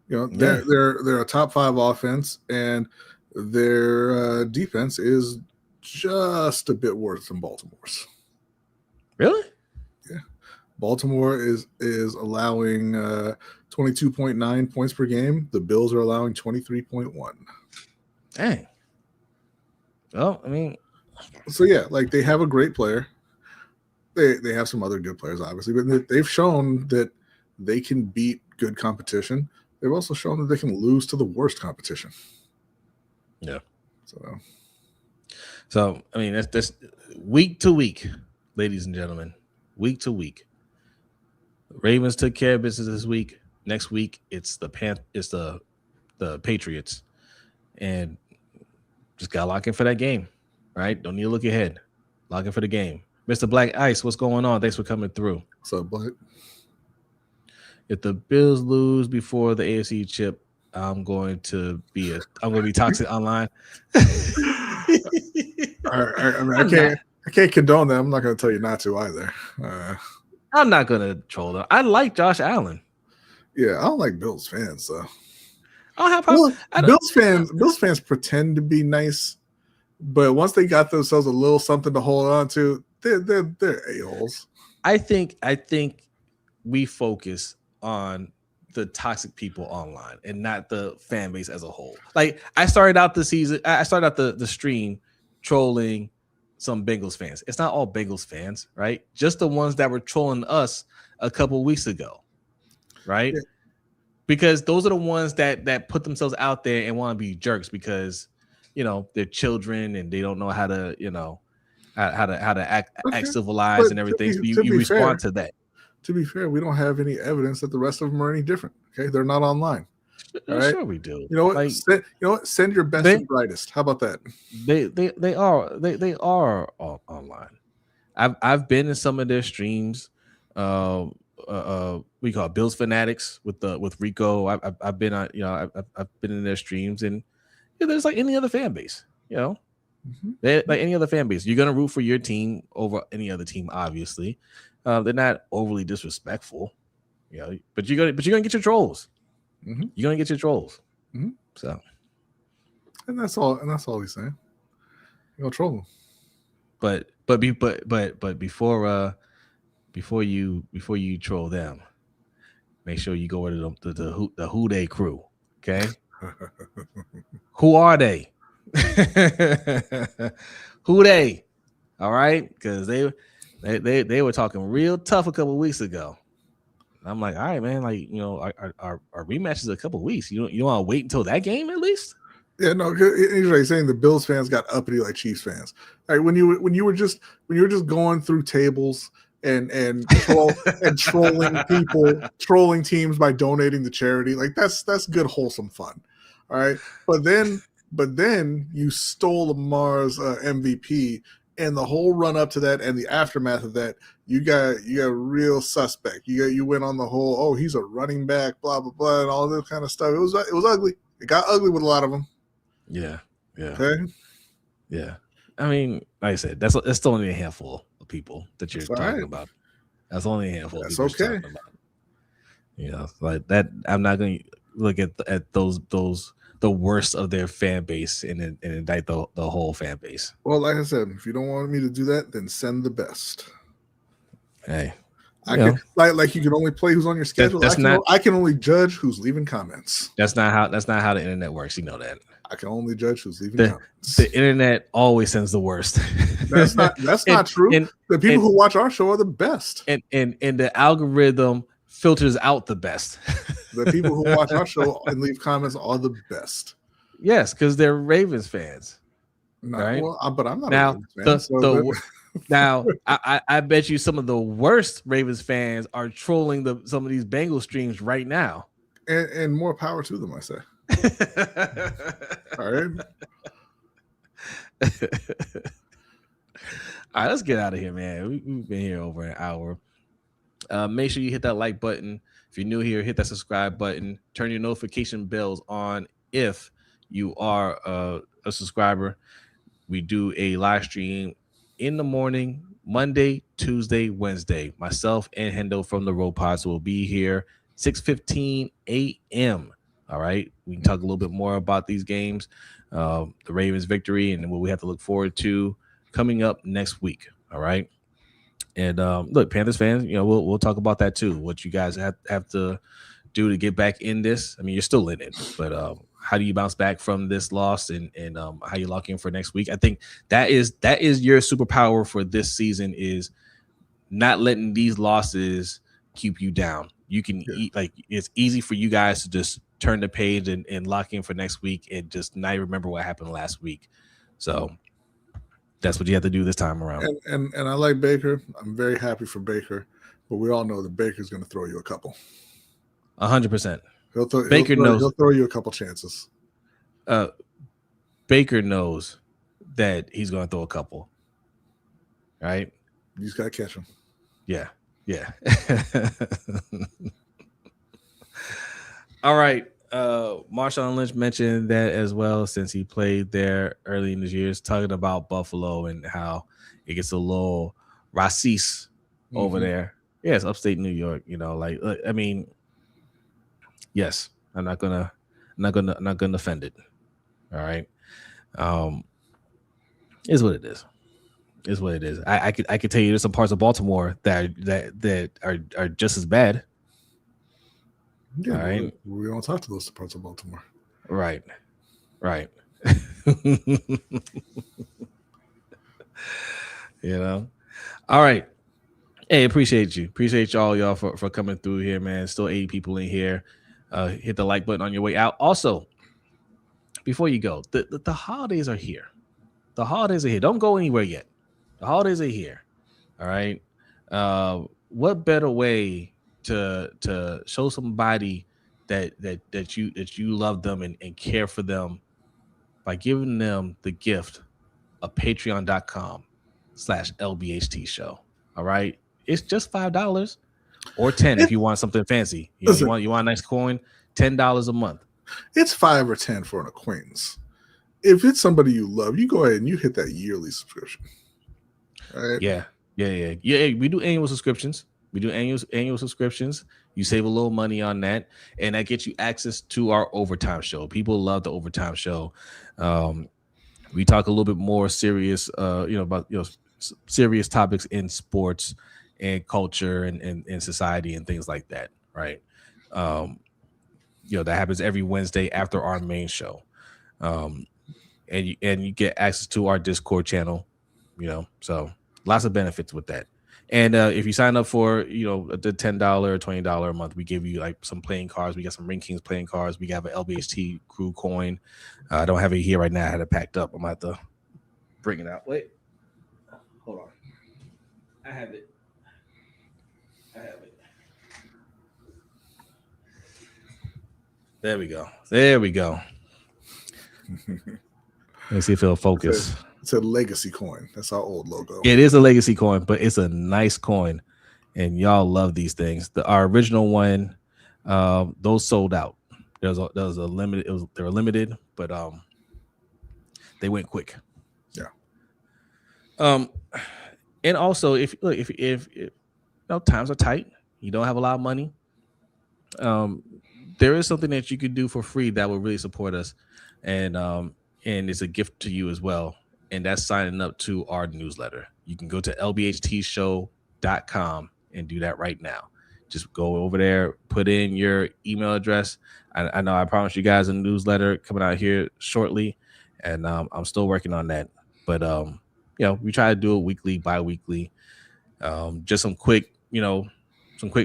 They're a top 5 offense, and their defense is just a bit worse than Baltimore's. Really? Yeah. Baltimore is allowing 22.9 points per game. The Bills are allowing 23.1. Dang. Well, I mean, so yeah, like they have a great player. They have some other good players, obviously, but they've shown that they can beat good competition. They've also shown that they can lose to the worst competition. Yeah. So I mean, that's week to week, ladies and gentlemen, week to week. Ravens took care of business this week. Next week, it's the Patriots, and just gotta lock in for that game, right? Don't need to look ahead. Lock in for the game. Mr. Black Ice, what's going on? Thanks for coming through. What's up, Black? If the Bills lose before the AFC chip, I'm going to be toxic online. I can't condone that. I'm not going to tell you not to either. I'm not going to troll them. I like Josh Allen. Yeah, I don't like Bills fans though. I don't have problems. Bills fans pretend to be nice, but once they got themselves a little something to hold on to, they're a-holes. I think we focus on the toxic people online and not the fan base as a whole. Like I started out the stream trolling some Bengals fans. It's not all Bengals fans, right? Just the ones that were trolling us a couple weeks ago, right? Yeah. Because those are the ones that put themselves out there and want to be jerks because they're children and they don't know how to how to act civilized and everything. So you respond to that. To be fair, we don't have any evidence that the rest of them are any different. Okay, they're not online. All right? Sure, we do. You know what? Send your best and brightest. How about that? They are all online. I've been in some of their streams. We call it Bills Fanatics with Rico. I've been on. I've been in their streams, and there's like any other fan base. Like any other fan base, you're gonna root for your team over any other team, obviously. They're not overly disrespectful, but you're gonna get your trolls. Mm-hmm. You're gonna get your trolls. Mm-hmm. So, and that's all he's saying. You're gonna troll them. But before you troll them, make sure you go to the Who They crew. Okay, who are they? Who they? All right, because they were talking real tough a couple of weeks ago. I'm like, all right, man. Like, our rematch is a couple of weeks. You want to wait until that game at least? Yeah, no. He's right saying the Bills fans got uppity like Chiefs fans. Like when you were just going through tables and trolling people, trolling teams by donating to charity. Like that's good wholesome fun. All right, but then you stole Lamar's MVP. And the whole run up to that and the aftermath of that, you got real suspect. You went on the whole, he's a running back, blah blah blah, and all this kind of stuff. It was ugly. It got ugly with a lot of them. Yeah. Okay. Yeah. I mean, like I said, that's still only a handful of people that you're talking about. That's only a handful. That's of people okay. You're talking about. Like that. I'm not going to look at those. The worst of their fan base and indict the whole fan base. Well, like I said, if you don't want me to do that, then send the best. Hey, I can like you can only play who's on your schedule. I can only judge who's leaving comments. That's not how the internet works. You know that. I can only judge who's leaving comments. The internet always sends the worst. That's not true. The people who watch our show are the best. And the algorithm filters out the best. The people who watch our show and leave comments are the best. Yes, because they're Ravens fans. Right? Well, but I'm not a Ravens fan. Now, I bet you some of the worst Ravens fans are trolling some of these Bengals streams right now. And more power to them, I say. All right. All right, let's get out of here, man. We've been here over an hour. Make sure you hit that like button. If you're new here, hit that subscribe button. Turn your notification bells on if you are a subscriber, we do a live stream in the morning, Monday, Tuesday, Wednesday. Myself and Hendo from the Road Pods will be here 6:15 a.m. All right. We can talk a little bit more about these games, the Ravens victory, and what we have to look forward to coming up next week. All right. And look, Panthers fans, we'll talk about that too. What you guys have to do to get back in this. I mean, you're still in it, but how do you bounce back from this loss, and how you lock in for next week? I think that is your superpower for this season, is not letting these losses keep you down. You can eat, like, it's easy for you guys to just turn the page and lock in for next week and just not remember what happened last week. So that's what you have to do this time around. And I like Baker. I'm very happy for Baker, but we all know that Baker's going to throw you a couple. 100%. He'll throw you a couple chances. Baker knows that he's going to throw a couple. Right? You just got to catch him. Yeah. All right. Marshawn Lynch mentioned that as well, since he played there early in the years, talking about Buffalo and how it gets a little racist over there. Yeah, it's upstate New York. I mean, yes, I'm not gonna defend it. All right, is what it is. Is what it is. I could tell you there's some parts of Baltimore that are just as bad. Yeah, all right. We don't talk to those parts of Baltimore. Right. All right. Hey, appreciate you. Appreciate all y'all for coming through here, man. Still 80 people in here. Hit the like button on your way out. Also, before you go, the holidays are here. The holidays are here. Don't go anywhere yet. The holidays are here. All right. What better way to show somebody that you love them and care for them by giving them the gift of patreon.com/LBHTShow. All right. It's just $5 or $10 if you want something fancy. You want a nice coin, $10 a month. It's $5 or $10 for an acquaintance. If it's somebody you love, you go ahead and you hit that yearly subscription. All right. Yeah. We do annual subscriptions. Annual subscriptions. You save a little money on that, and that gets you access to our overtime show. People love the overtime show. We talk a little bit more serious, about serious topics in sports and culture and society and things like that. Right. That happens every Wednesday after our main show. And you get access to our Discord channel. So lots of benefits with that. And if you sign up for, the $10 or $20 a month, we give you like some playing cards. We got some Ring Kings playing cards. We have an LBHT crew coin. I don't have it here right now. I had it packed up. I'm about to bring it out. Wait, hold on. I have it. There we go. Let's see if it'll focus. It's a legacy coin. That's our old logo. It is a legacy coin, but it's a nice coin, and y'all love these things. Our original one, those sold out. There was a limited. They were limited, but they went quick. Yeah. And also, if times are tight, you don't have a lot of money. There is something that you could do for free that will really support us, and it's a gift to you as well. And that's signing up to our newsletter. You can go to LBHTShow.com and do that right now. Just go over there, put in your email address. I know I promised you guys a newsletter coming out here shortly, and I'm still working on that. But we try to do it weekly, bi-weekly. Just some quick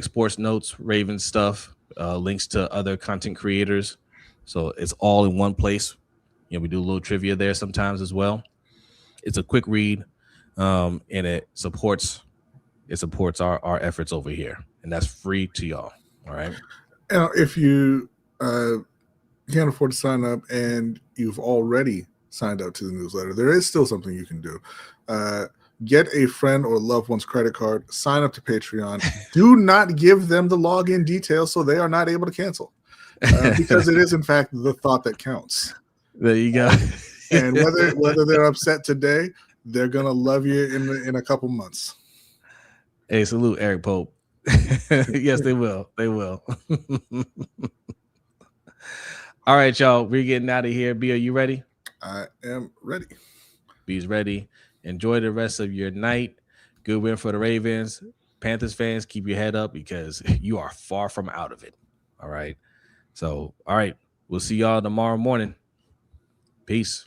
sports notes, Ravens stuff, links to other content creators. So it's all in one place. We do a little trivia there sometimes as well. It's a quick read, and it supports our efforts over here, and that's free to y'all. All right. If you can't afford to sign up and you've already signed up to the newsletter, there is still something you can do. Get a friend or loved one's credit card, sign up to Patreon. Do not give them the login details so they are not able to cancel, because it is in fact the thought that counts. There you go. And whether they're upset today, they're gonna love you in a couple months. Hey, salute Eric Pope. Yes, they will. They will. All right, y'all. We're getting out of here. B, are you ready? I am ready. B's ready. Enjoy the rest of your night. Good win for the Ravens. Panthers fans, keep your head up because you are far from out of it. All right. So, all right. We'll see y'all tomorrow morning. Peace.